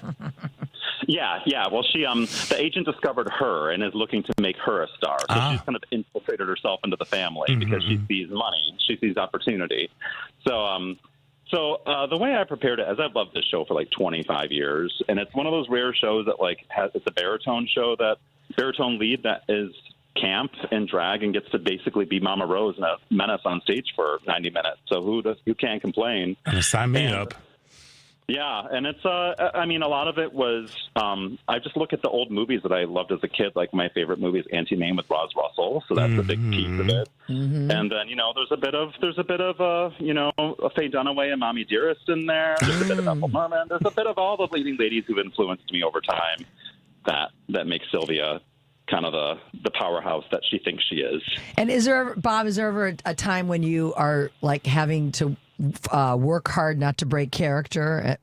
Yeah. Well, she the agent discovered her and is looking to make her a star. So she's kind of infiltrated herself into the family because she sees money, she sees opportunity. So the way I prepared it is I've loved this show for like 25 years, and it's one of those rare shows that it's a baritone show, that baritone lead that is camp and drag and gets to basically be Mama Rose and a menace on stage for 90 minutes. So who can't complain? Sign me up. Yeah, and it's I mean, a lot of it was I just look at the old movies that I loved as a kid. Like, my favorite movie is Anti-Name with Roz Russell, so that's a big piece of it. And then there's a bit of a Faye Dunaway and Mommy Dearest in there. There's a bit of Ethel Merman. There's a bit of all the leading ladies who've influenced me over time that make Sylvia kind of the powerhouse that she thinks she is. And is there ever a time when you are like having to work hard not to break character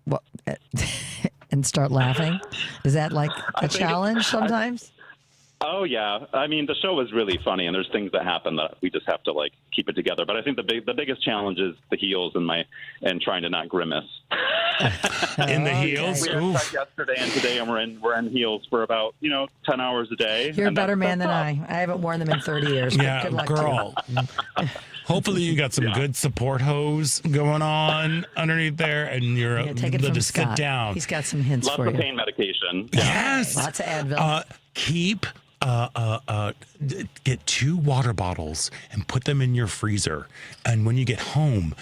and start laughing? Is that like a challenge sometimes? Oh, yeah. I mean, the show is really funny, and there's things that happen that we just have to keep it together. But I think the biggest challenge is the heels and trying to not grimace. In the heels? We had yesterday and today, and we're in heels for about 10 hours a day. You're a better man than I. I haven't worn them in 30 years. Yeah, good luck girl. Hopefully you got some good support hose going on underneath there, and you're take it able from to Scott. Sit down. He's got some hints Lots for of you. pain medication. Yes. Lots of Advil. Keep get 2 water bottles and put them in your freezer, and when you get home,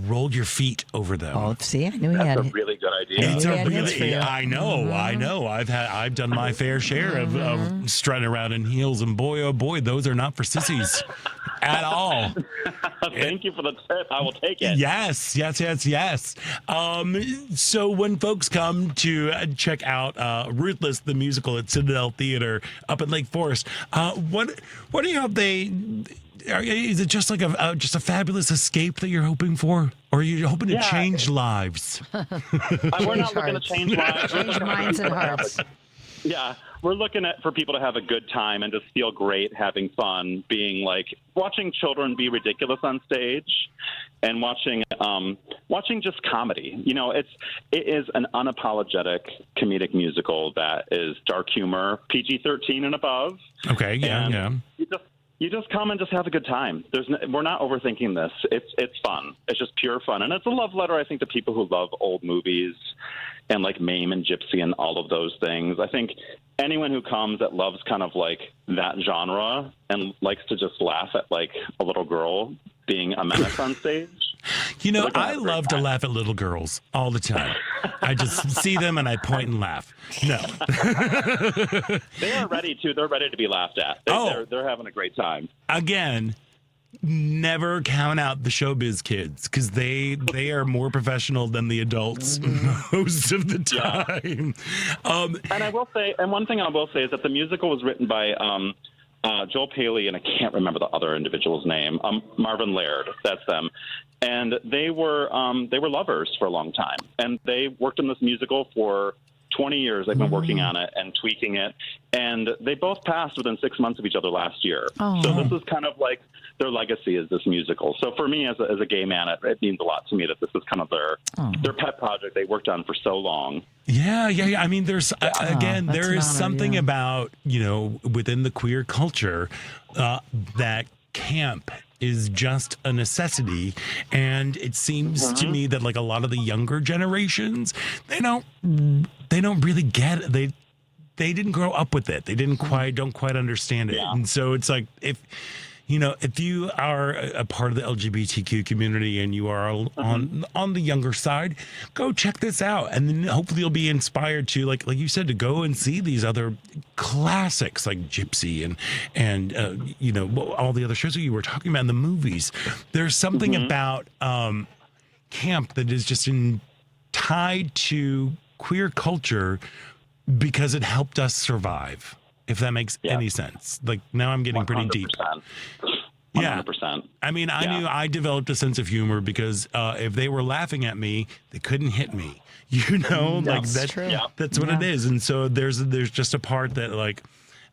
roll your feet over them. Oh, see, I knew he had That's a really good idea. It's a really, I know. I've done my fair share of strutting around in heels, and boy, oh boy, those are not for sissies at all. Thank you for the tip. I will take it. Yes. So when folks come to check out Ruthless, the musical at Citadel Theatre up in Lake Forest, what do you hope is it just like just a fabulous escape that you're hoping for, or are you hoping to change lives? We're not looking to change lives. Change minds and hearts. Yeah, we're looking for people to have a good time and just feel great, having fun, being watching children be ridiculous on stage, and watching just comedy. It is an unapologetic comedic musical that is dark humor, PG-13 and above. Okay, yeah. You just come and just have a good time. We're not overthinking this. It's fun. It's just pure fun. And it's a love letter, I think, to people who love old movies and like Mame and Gypsy and all of those things. I think anyone who comes that loves kind of like that genre and likes to just laugh at like a little girl being a menace on stage. I love to laugh at little girls all the time. I just see them and I point and laugh. No. They are ready to. They're ready to be laughed at. They're having a great time. Again, never count out the showbiz kids, because they are more professional than the adults most of the time. And I will say, and one thing I will say is that the musical was written by Joel Paley, and I can't remember the other individual's name. Marvin Laird, that's them. And they were lovers for a long time, and they worked on this musical for 20 years. They've been working on it and tweaking it, and they both passed within 6 months of each other last year. Oh. So this is kind of like their legacy is this musical. So for me, as a gay man, it means a lot to me that this is kind of their pet project they worked on for so long. Yeah. I mean, there's there is something about within the queer culture that camp is just a necessity. And it seems to me that like a lot of the younger generations, they don't really get it. They didn't grow up with it. They don't quite understand it. Yeah. And so it's like, if you are a part of the LGBTQ community and you are on the younger side, go check this out. And then hopefully you'll be inspired to, like you said, to go and see these other classics like Gypsy and all the other shows that you were talking about in the movies. There's something about camp that is just tied to queer culture because it helped us survive, if that makes any sense. Like, now I'm getting 100%. Pretty deep. 100%. I mean, I knew I developed a sense of humor because if they were laughing at me, they couldn't hit me. That's true. That's what it is. And so there's just a part that like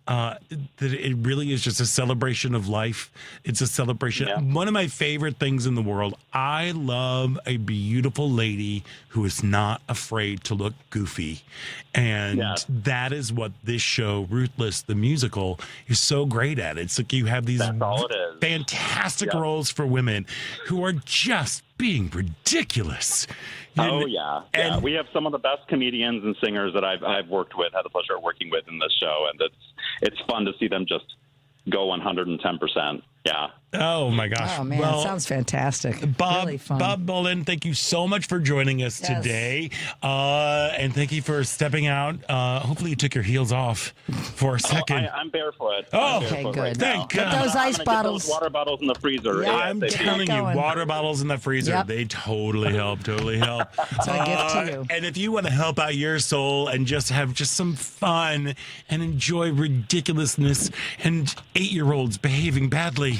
that it really is just a celebration of life. It's a celebration. Yeah. One of my favorite things in the world. I love a beautiful lady who is not afraid to look goofy. And that is what this show, Ruthless, the musical, is so great at. It's like you have these fantastic roles for women who are just being ridiculous. And we have some of the best comedians and singers that I've worked with, had the pleasure of working with in this show, and it's fun to see them just go 110%. Yeah. Oh my gosh. Oh man, that sounds fantastic. Really fun. Bob Bullen, thank you so much for joining us today. And thank you for stepping out. Hopefully you took your heels off for a second. I'm barefoot. Oh, okay, good. Right Thank God. Put those ice bottles. Get those water bottles in the freezer. Yeah, I'm telling you, water bottles in the freezer, they totally help. It's a gift to you. And if you want to help out your soul and just have some fun and enjoy ridiculousness and 8-year-olds behaving badly,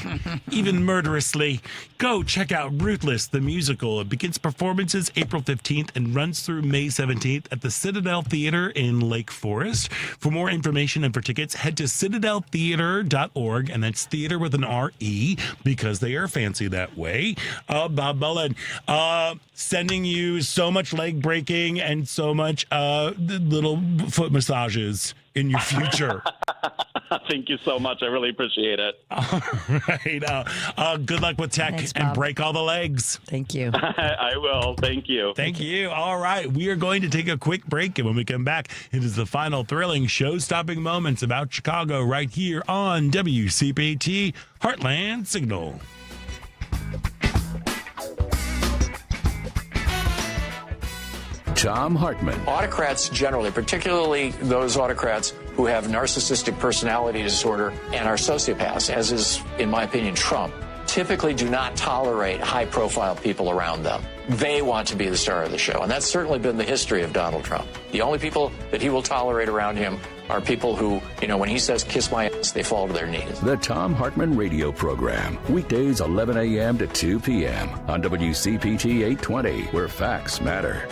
even murderously, go check out Ruthless, the musical. It begins performances April 15th and runs through May 17th at the Citadel Theatre in Lake Forest. For more information and for tickets, head to citadeltheatre.org, and that's theater with an R-E because they are fancy that way. Bob Bullen, sending you so much leg breaking and so much little foot massages in your future. Thank you so much. I really appreciate it. All right. Good luck with tech. Thanks, and break all the legs. Thank you. I will. Thank you. Thank you. All right. We are going to take a quick break. And when we come back, it is the final thrilling show-stopping moments about Chicago right here on WCPT Heartland Signal. Tom Hartman. Autocrats generally, particularly those autocrats who have narcissistic personality disorder and are sociopaths, as is, in my opinion, Trump, typically do not tolerate high-profile people around them. They want to be the star of the show, and that's certainly been the history of Donald Trump. The only people that he will tolerate around him are people who, when he says, kiss my ass, they fall to their knees. The Tom Hartman Radio Program, weekdays 11 a.m. to 2 p.m. on WCPT 820, where facts matter.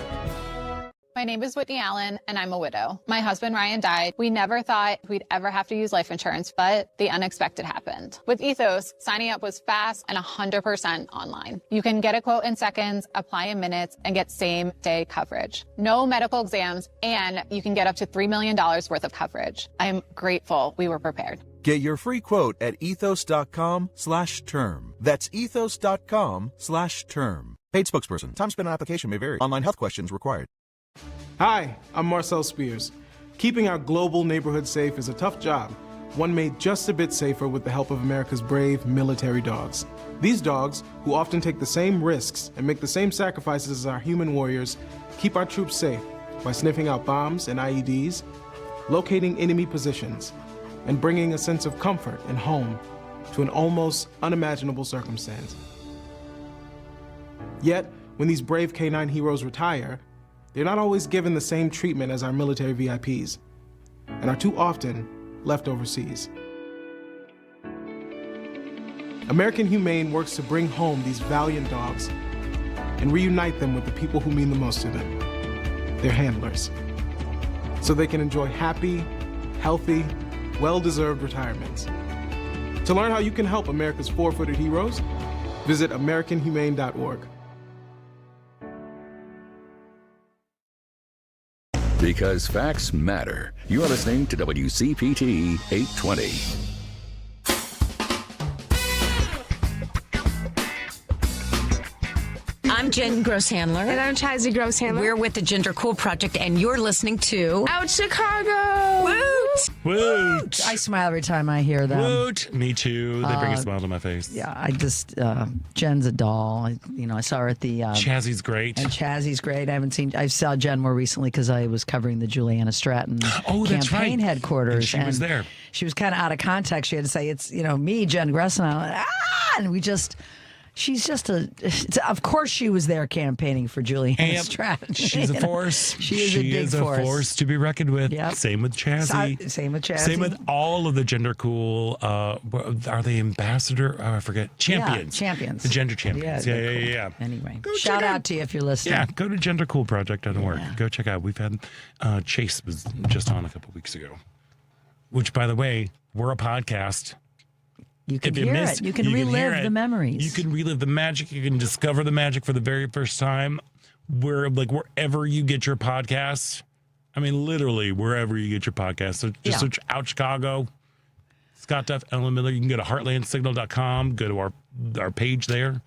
My name is Whitney Allen, and I'm a widow. My husband, Ryan, died. We never thought we'd ever have to use life insurance, but the unexpected happened. With Ethos, signing up was fast and 100% online. You can get a quote in seconds, apply in minutes, and get same-day coverage. No medical exams, and you can get up to $3 million worth of coverage. I'm grateful we were prepared. Get your free quote at ethos.com/term. That's ethos.com/term. Paid spokesperson. Time spent on application may vary. Online health questions required. Hi, I'm Marcel Spears. Keeping our global neighborhood safe is a tough job, one made just a bit safer with the help of America's brave military dogs. These dogs, who often take the same risks and make the same sacrifices as our human warriors, keep our troops safe by sniffing out bombs and IEDs, locating enemy positions, and bringing a sense of comfort and home to an almost unimaginable circumstance. Yet, when these brave canine heroes retire, they're not always given the same treatment as our military VIPs, and are too often left overseas. American Humane works to bring home these valiant dogs and reunite them with the people who mean the most to them, their handlers, so they can enjoy happy, healthy, well-deserved retirements. To learn how you can help America's four-footed heroes, visit AmericanHumane.org. Because facts matter. You're listening to WCPT 820. I'm Jen Grosshandler. And I'm Chazzy Grosshandler. We're with the Gender Cool Project, and you're listening to Out Chicago! Woot! Woot! I smile every time I hear them. Woot! Me too. They bring a smile to my face. Yeah, I just Jen's a doll. I saw her at the Chazzy's great. And Chazzy's great. I saw Jen more recently because I was covering the Juliana Stratton campaign headquarters. And she was there. She was kind of out of context. She had to say, it's me, Jen Gressel, and we just. She's just of course she was there campaigning for Juliana Stratton. She's a force. She is a big force to be reckoned with. Yep. Same with Chazzy. Same with Chazzy. Same with all of the gender cool, are they ambassador? Oh, I forget. Champions. Yeah, champions. The gender champions. Yeah. Anyway, shout out to you if you're listening. Yeah, go to gendercoolproject.org. Yeah. Go check out. We've had Chase was just on a couple weeks ago, which, by the way, we're a podcast. You can hear it. You can relive the memories. You can relive the magic. You can discover the magic for the very first time. Wherever you get your podcasts. I mean, literally wherever you get your podcasts. So just search Out Chicago, Scott Duff, Ellen Miller. You can go to heartlandsignal.com. Go to our page there.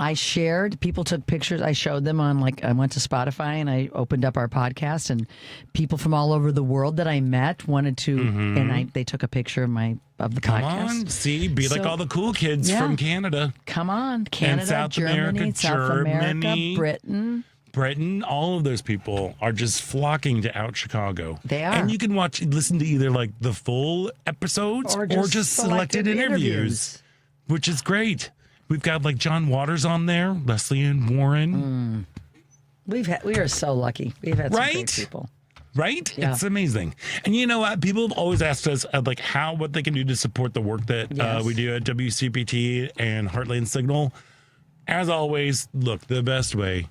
People took pictures. I showed them on, I went to Spotify and I opened up our podcast, and people from all over the world that I met wanted to, and they took a picture of the podcast. Come on, be like all the cool kids from Canada. Come on, Canada, and South Germany, America, South America, Britain, all of those people are just flocking to Out Chicago. They are. And you can listen to either the full episodes or just selected interviews, which is great. We've got John Waters on there, Leslie Ann Warren. We are so lucky. We've had some great people. Right? Yeah. It's amazing. And you know what? People have always asked us what they can do to support the work that we do at WCPT and Heartland Signal. As always, look, the best way,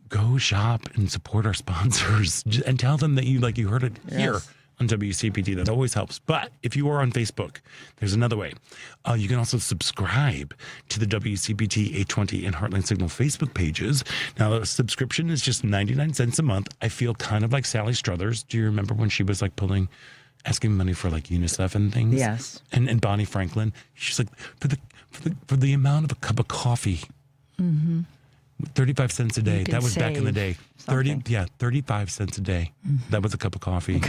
go shop and support our sponsors and tell them that you heard it here on WCPT. That always helps. But if you are on Facebook, there's another way. You can also subscribe to the WCPT 820 and Heartland Signal Facebook pages. Now, the subscription is just 99 cents a month. I feel kind of like Sally Struthers. Do you remember when she was asking money for UNICEF and things? Yes. And Bonnie Franklin. She's like, for the amount of a cup of coffee. 35 cents a day. That was back in the day. 35 cents a day. That was a cup of coffee.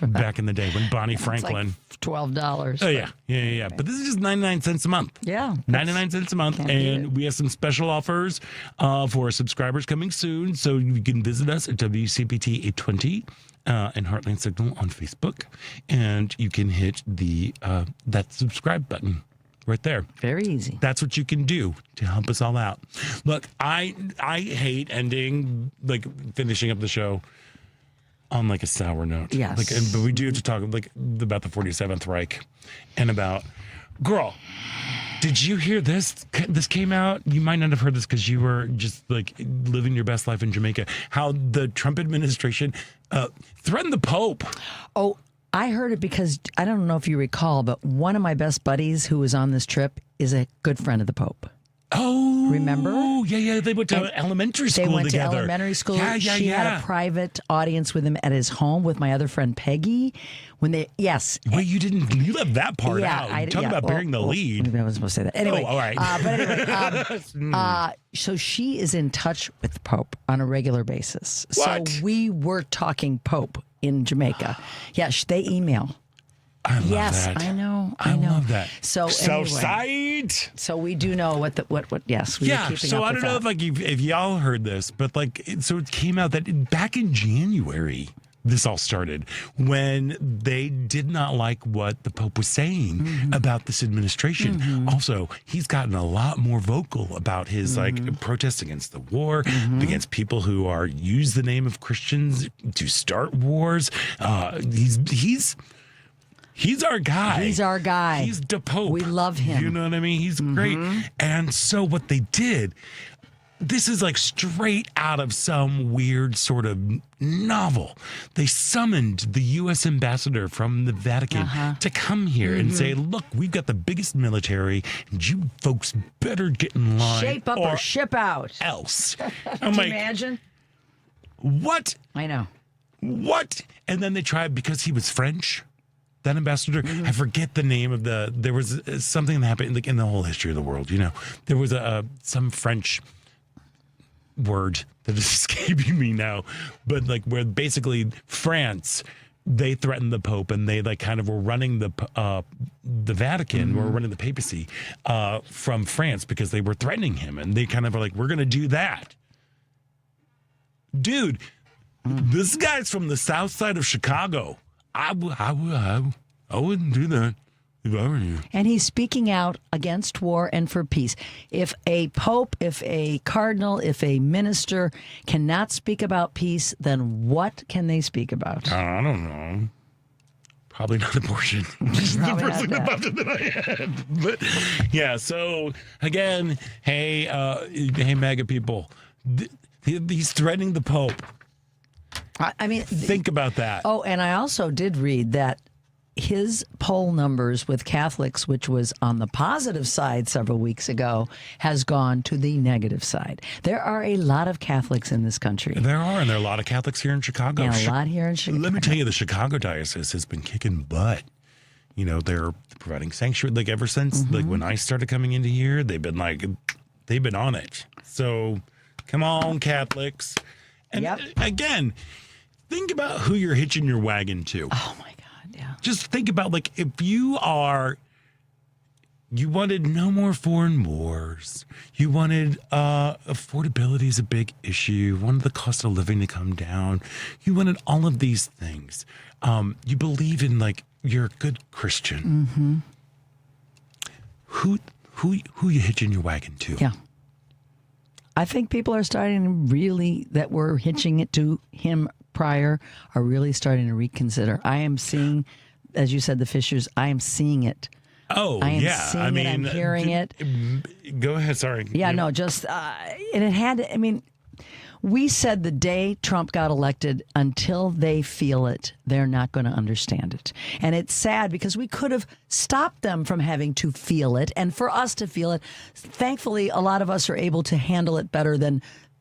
Back in the day when Bonnie Franklin. $12. Oh, yeah. But this is just 99 cents a month. Yeah. 99 cents a month. And we have some special offers for subscribers coming soon. So you can visit us at WCPT 820 and Heartland Signal on Facebook. And you can hit that subscribe button. Right there. Very easy. That's what you can do to help us all out. Look, I hate finishing up the show on a sour note. Yes. But we do have to talk about the 47th Reich and about, girl, did you hear this? This came out. You might not have heard this because you were just living your best life in Jamaica. How the Trump administration threatened the Pope. Oh, I heard it because I don't know if you recall, but one of my best buddies who was on this trip is a good friend of the Pope. Oh, remember? Yeah. They went to elementary school together. They went to elementary school. Yeah. She had a private audience with him at his home with my other friend Peggy. Wait, you left that part out. Talk about bearing the lead. Maybe I wasn't supposed to say that. Anyway, all right. But anyway, so she is in touch with the Pope on a regular basis. What? So we were talking Pope in Jamaica. Yeah, they email. I love that. I know. I love that. So anyway, so we do know what. Yes, we are keeping so up I with don't know if y'all heard this, but so it came out that back in January, this all started when they did not like what the Pope was saying about this administration. Also, he's gotten a lot more vocal about his protests against the war, against people who use the name of Christians to start wars. He's our guy. He's our guy. He's the Pope. We love him. You know what I mean? He's great. And so what they did, this is straight out of some weird sort of novel. They summoned the U.S. ambassador from the Vatican to come here and say, look, we've got the biggest military, and you folks better get in line. Shape up or ship out. Else. Can you imagine? What? I know. What? And then they tried, because he was French, that ambassador, I forget the name of there was something that happened in the whole history of the world, there was some French word that is escaping me now, but like where basically France, they threatened the Pope and they like kind of were running the Vatican, were running the papacy from France because they were threatening him, and they kind of were like, we're going to do that. Dude, this guy's from the south side of Chicago. I wouldn't do that if I were you. And he's speaking out against war and for peace. If a pope, if a cardinal, if a minister cannot speak about peace, then what can they speak about? I don't know. Probably not abortion. Just the person that popped it that I had. But yeah, so again, hey, MAGA people, he's threatening the Pope. I mean, think about that. Oh, and I also did read that his poll numbers with Catholics, which was on the positive side several weeks ago, has gone to the negative side. There are a lot of Catholics in this country. There are, and there are a lot of Catholics here in Chicago. And a lot here in Chicago. Let me tell you, the Chicago diocese has been kicking butt. You know, they're providing sanctuary, like ever since, like when I started coming into here, they've been on it. So come on, Catholics. And again, think about who you're hitching your wagon to. Oh my God, yeah. Just think about, like, if you wanted no more foreign wars, you wanted affordability is a big issue, you wanted the cost of living to come down, you wanted all of these things. You believe in, like, you're a good Christian. Who you hitching your wagon to? Yeah. I think people are starting to really, that were hitching it to him prior, are really starting to reconsider. I am seeing, as you said, the fissures. I am seeing it. Oh, I am yeah. seeing it. I'm hearing it. Go ahead. Sorry. Yeah, no, just, and it had, I mean, we said the day Trump got elected, until they feel it, they're not going to understand it. And it's sad because we could have stopped them from having to feel it. And for us to feel it, thankfully, a lot of us are able to handle it better than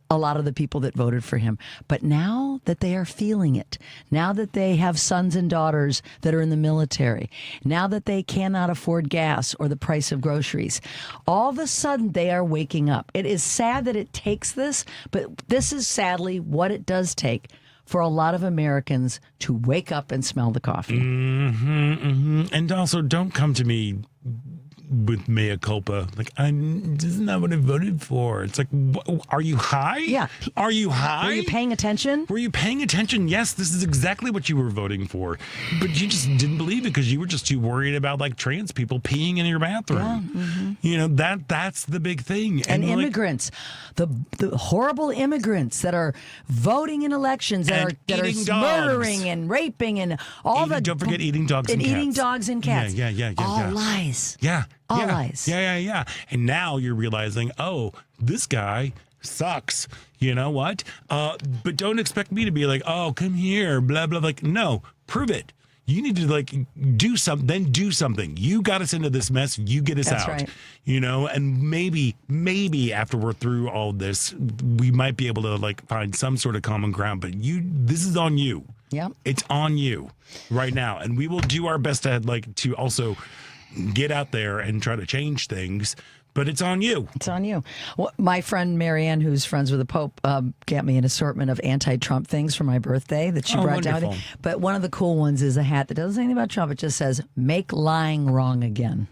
a lot of the people that voted for him. But now that they are feeling it, now that they have sons and daughters that are in the military, now that they cannot afford gas or the price of groceries, all of a sudden they are waking up. It is sad that it takes this, but this is sadly what it does take for a lot of Americans to wake up and smell the coffee. And also, don't come to me with mea culpa. Like, this is not what I voted for. It's like, are you high? Yeah. Are you high? Were you paying attention? Were you paying attention? Yes, this is exactly what you were voting for. But you just didn't believe it because you were just too worried about, like, trans people peeing in your bathroom. Yeah. You know, that's the big thing. And immigrants, the horrible immigrants that are voting in elections, that are murdering and raping and all don't forget eating dogs and eating cats. dogs and cats. Yeah. All lies. Yeah. All lies. Yeah. And now you're realizing, oh, this guy sucks. You know what? But don't expect me to be like, oh, come here, blah, blah. Like, no, prove it. You need to, like, do something, then do something. You got us into this mess. You get us out. Right. You know, and maybe after we're through all this, we might be able to, like, find some sort of common ground. But this is on you. Yeah. It's on you right now. And we will do our best to also get out there and try to change things, but it's on you. It's on you. Well, my friend Marianne, who's friends with the Pope, got me an assortment of anti-Trump things for my birthday that she brought down with me. But one of the cool ones is a hat that doesn't say anything about Trump. It just says, "Make lying wrong again."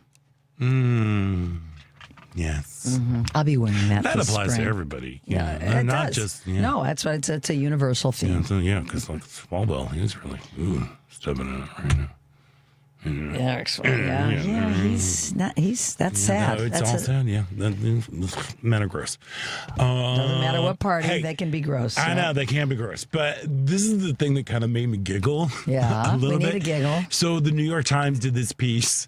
Yes. I'll be wearing that. That this applies spring. to everybody. Yeah, it not does. Just no. That's why it's a universal theme. Yeah, because like Swalwell, he's really stepping in it right now. Yeah, he's not. That's sad. No, it's all sad. Yeah, men are gross. Doesn't matter what party, they can be gross. I know they can be gross, but this is the thing that kind of made me giggle. Yeah, a little we need bit. a giggle. So the New York Times did this piece,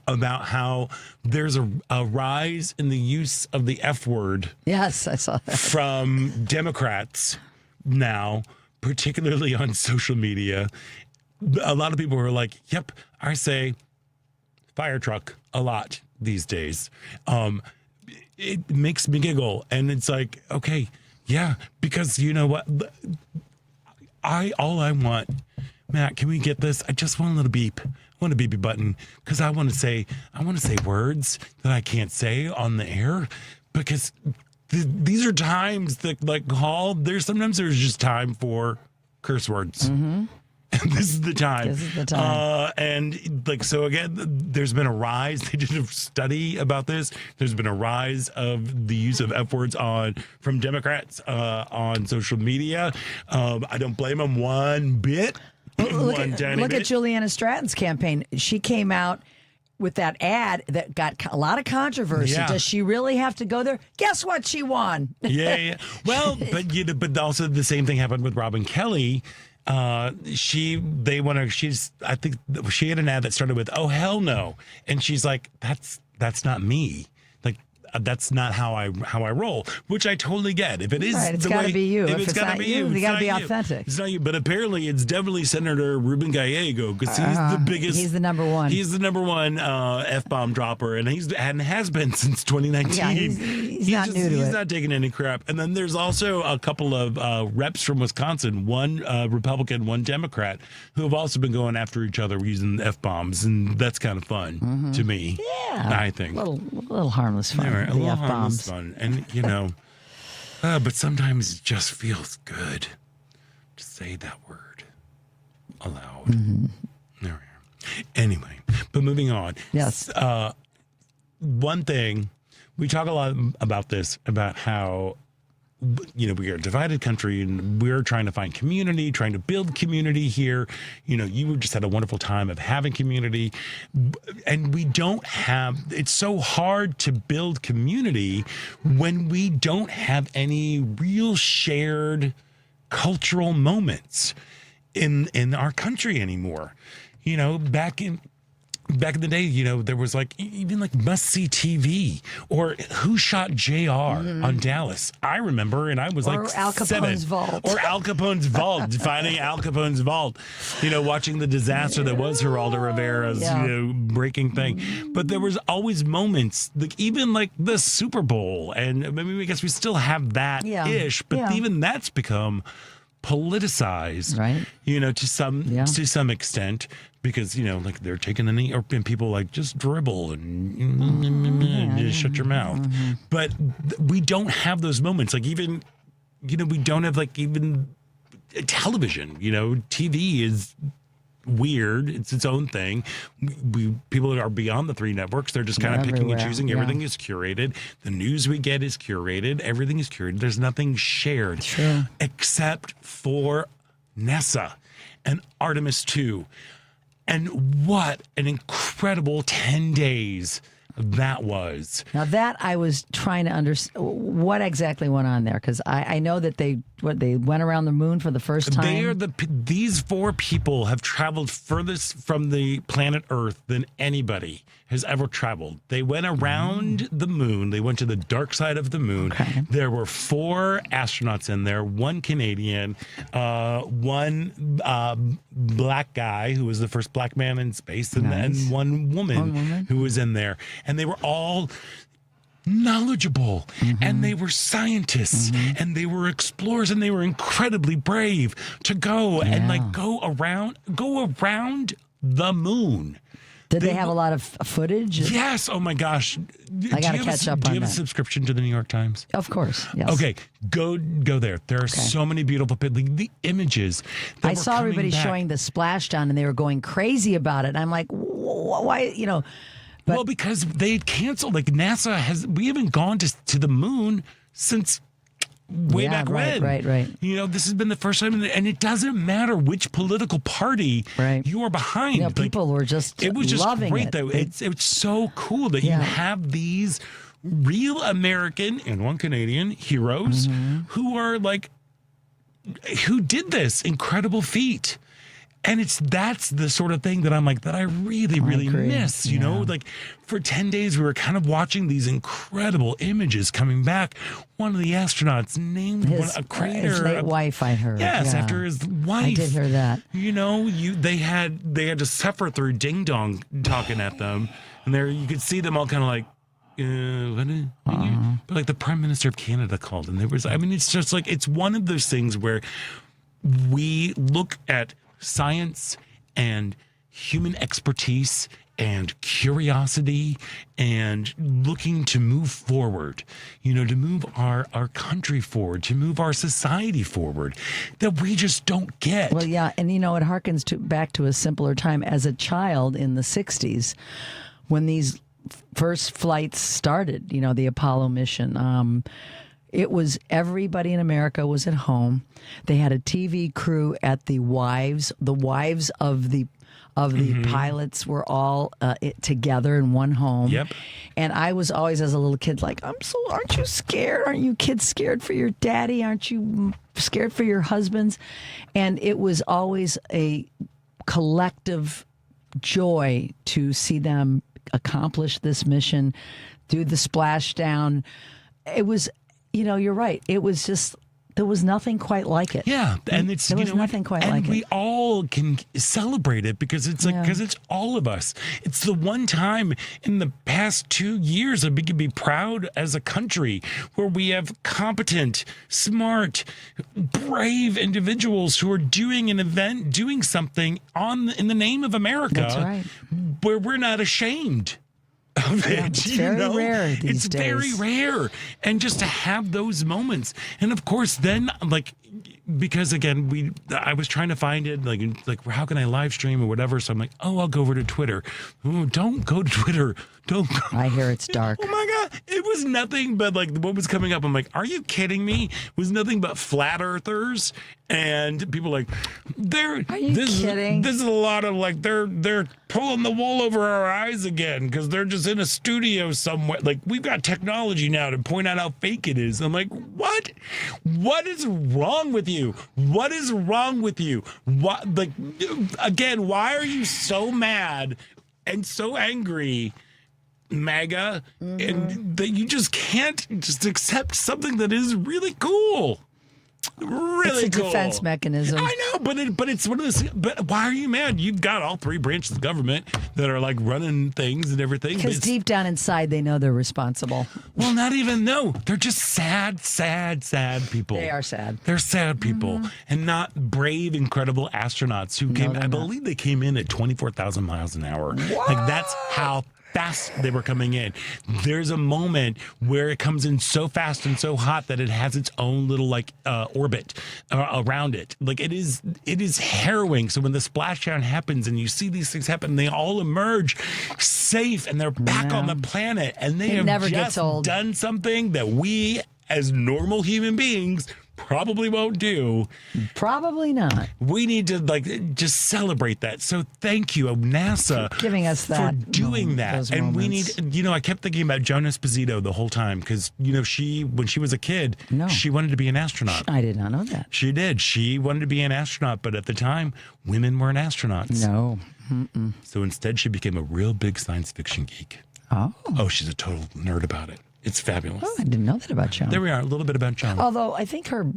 about how there's a rise in the use of the F word. Yes, I saw that from Democrats now, particularly on social media. A lot of people are like, yep, I say fire truck a lot these days. It makes me giggle. And it's like, okay, yeah, because you know what? All I want, Matt, can we get this? I just want a little beep. I want a beep button because I want to say words that I can't say on the air because these are times that like sometimes there's just time for curse words. Mm-hmm. And this is the time. This is the time. And like, so again, there's been a rise. They did a study about this. There's been a rise of the use of F words from Democrats on social media. I don't blame them one bit. Look at Juliana Stratton's campaign. She came out with that ad that got a lot of controversy. Yeah. Does she really have to go there? Guess what? She won. Yeah. Well, but also the same thing happened with Robin Kelly. I think she had an ad that started with, "Oh hell no," and she's like, that's not me. Like that's not how I roll, which I totally get. If it is, right, it's got to be you. If it's not you, you got to be authentic. It's not you, but apparently it's definitely Senator Ruben Gallego because he's the biggest. He's the number one. He's the number one F-bomb dropper, and has been since 2019. Yeah, he's not new to it. He's not taking any crap. And then there's also a couple of reps from Wisconsin, one Republican, one Democrat, who have also been going after each other using F-bombs, and that's kind of fun to me. Yeah, I think a little harmless fun. A little harmless fun, and but sometimes it just feels good to say that word aloud. Mm-hmm. There we are. Anyway, but moving on. Yes. One thing we talk a lot about this, about how we are a divided country and we're trying to find community, trying to build community here. You just had a wonderful time of having community, and we don't have, it's so hard to build community when we don't have any real shared cultural moments in our country anymore. Back in the day, there was even must-see TV or Who Shot JR on Dallas. I remember, and I was Al Capone's 7. Vault. Or Al Capone's Vault, finding Al Capone's Vault. watching the disaster that was Geraldo Rivera's breaking thing. But there was always moments, even the Super Bowl, and I guess we still have that ish, but even that's become politicized, right? To some extent, because they're taking the knee, or people just dribble and just shut your mouth. But we don't have those moments. We don't have even television. TV is weird. It's its own thing. People are beyond the 3 networks. They're just kind of picking and choosing. Everything is curated. The news we get is curated. Everything is curated. There's nothing shared except for NASA and Artemis 2. And what an incredible 10 days that was. Now that I was trying to understand what exactly went on there, because I know that they went around the moon for the first time. These 4 people have traveled furthest from the planet Earth than anybody has ever traveled. They went around the moon. They went to the dark side of the moon. Okay. There were 4 astronauts in there, 1 Canadian, 1 black guy who was the first black man in space, and then 1 woman who was in there. And they were all knowledgeable, and they were scientists, and they were explorers, and they were incredibly brave to go and go around the moon. Did they have a lot of footage? Yes. Oh my gosh. I got to catch up on that. Do you have a subscription to the New York Times? Of course. Yes. Okay. Go there. There are so many beautiful the images. I saw everybody showing the splashdown, and they were going crazy about it. And I'm like, why? Well, because they canceled. NASA we haven't gone to the moon since way back when. Right. This has been the first time, and it doesn't matter which political party you are behind. People were just it was just loving great, it. though. It's so cool that you have these real American and 1 Canadian heroes who are who did this incredible feat. And that's the sort of thing that I'm that I really, really miss, for 10 days, we were kind of watching these incredible images coming back. One of the astronauts named a crater. His late wife, I heard. Yes, after his wife. I did hear that. They had to suffer through ding dong talking at them. And there you could see them all kind of but the Prime Minister of Canada called, and there was, it's just it's one of those things where we look at science and human expertise and curiosity and looking to move forward, to move our country forward, to move our society forward, that we just don't get. Well, yeah, and it harkens back to a simpler time. As a child in the 60s, when these first flights started, the Apollo mission, it was everybody in America was at home. They had a TV crew at the wives of the pilots were all together in one home. Yep. And I was always, as a little kid, like, aren't you scared? Aren't you kids scared for your daddy? Aren't you scared for your husbands? And it was always a collective joy to see them accomplish this mission, do the splashdown. It was, you're right. It was just, there was nothing quite like it. Yeah, and there was nothing quite like it. And we all can celebrate it because it's because it's all of us. It's the one time in the past 2 years that we can be proud as a country where we have competent, smart, brave individuals who are doing an event, doing something in the name of America. That's right. Where we're not ashamed of it. It's very rare these days. It's very rare. And just to have those moments. And of course, then, because again, I was trying to find it, like how can I live stream or whatever? So I'm like, I'll go over to Twitter. Oh, don't go to Twitter. Don't go. I hear it's dark. Oh my God. It was nothing but what was coming up. I'm like, are you kidding me? It was nothing but flat earthers. And people like, are you kidding? This is a lot of they're pulling the wool over our eyes again because they're just in a studio somewhere. Like, we've got technology now to point out how fake it is. I'm like, what? What is wrong with you? What is wrong with you? What? Again, why are you so mad and so angry, MAGA, and that you just can't just accept something that is really cool? Really it's a cool. Defense mechanism. I know, but it's one of those. But why are you mad? You've got all three branches of government that are running things and everything. Because deep down inside, they know they're responsible. Well, not even no. They're just sad people. They are sad. They're sad people, and not brave, incredible astronauts who came. I believe they came in at 24,000 miles an hour. What? That's how fast they were coming in. There's a moment where it comes in so fast and so hot that it has its own little orbit around it. It is harrowing. So when the splashdown happens and you see these things happen, they all emerge safe and they're back on the planet, and they have never just done something that we as normal human beings probably won't do. Probably not. We need to just celebrate that. So thank you, NASA, for giving us that, for doing that. And moments. We need, I kept thinking about Joan Esposito the whole time because, when she was a kid, she wanted to be an astronaut. I did not know that. She did. She wanted to be an astronaut, but at the time, women weren't astronauts. No. So instead, she became a real big science fiction geek. Oh, she's a total nerd about it. It's fabulous. Oh, I didn't know that about Joan. There we are, a little bit about Joan. Although I think her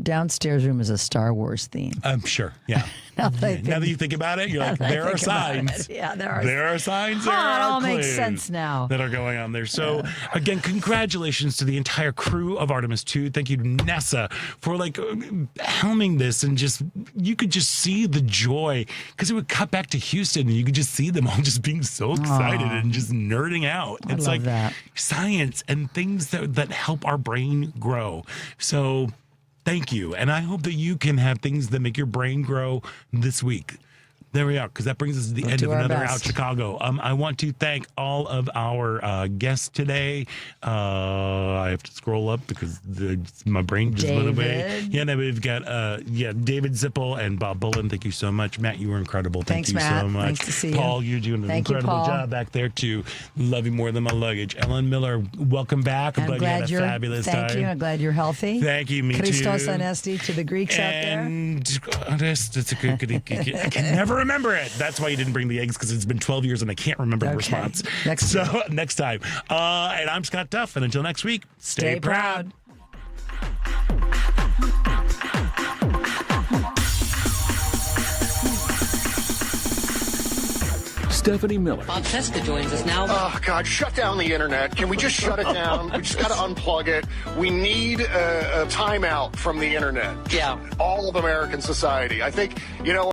downstairs room is a Star Wars theme. I'm sure, yeah. Now that you think about it, you're like, there are signs. Yeah, there are signs. It all makes sense now. That are going on there. So, again, congratulations to the entire crew of Artemis 2. Thank you to NASA for helming this, and you could just see the joy because it would cut back to Houston and you could just see them all just being so excited and just nerding out. I love that. Science and things that help our brain grow. So, thank you. And I hope that you can have things that make your brain grow this week. There we are, because that brings us to the end of another Out Chicago. I want to thank all of our guests today. I have to scroll up because my brain just went away. Yeah, no, we've got David Zippel and Bob Bullen. Thank you so much. Matt, you were incredible. Thanks, Thank you Matt. so much. Nice to see you. Paul, you're doing an incredible job back there too. Love you more than my luggage. Ellen Miller, welcome back. I'm glad you had a fabulous time. Thank you. I'm glad you're healthy. Thank you, me Christos too. Anesti to the Greeks out there. And I can never remember it. That's why you didn't bring the eggs, because it's been 12 years and I can't remember the response. Next time. And I'm Scott Duff, and until next week, stay proud. Stephanie Miller. Bob Cesca joins us now. Oh, God, shut down the internet. Can we just shut it down? We just got to unplug it. We need a timeout from the internet. Yeah. All of American society. I think,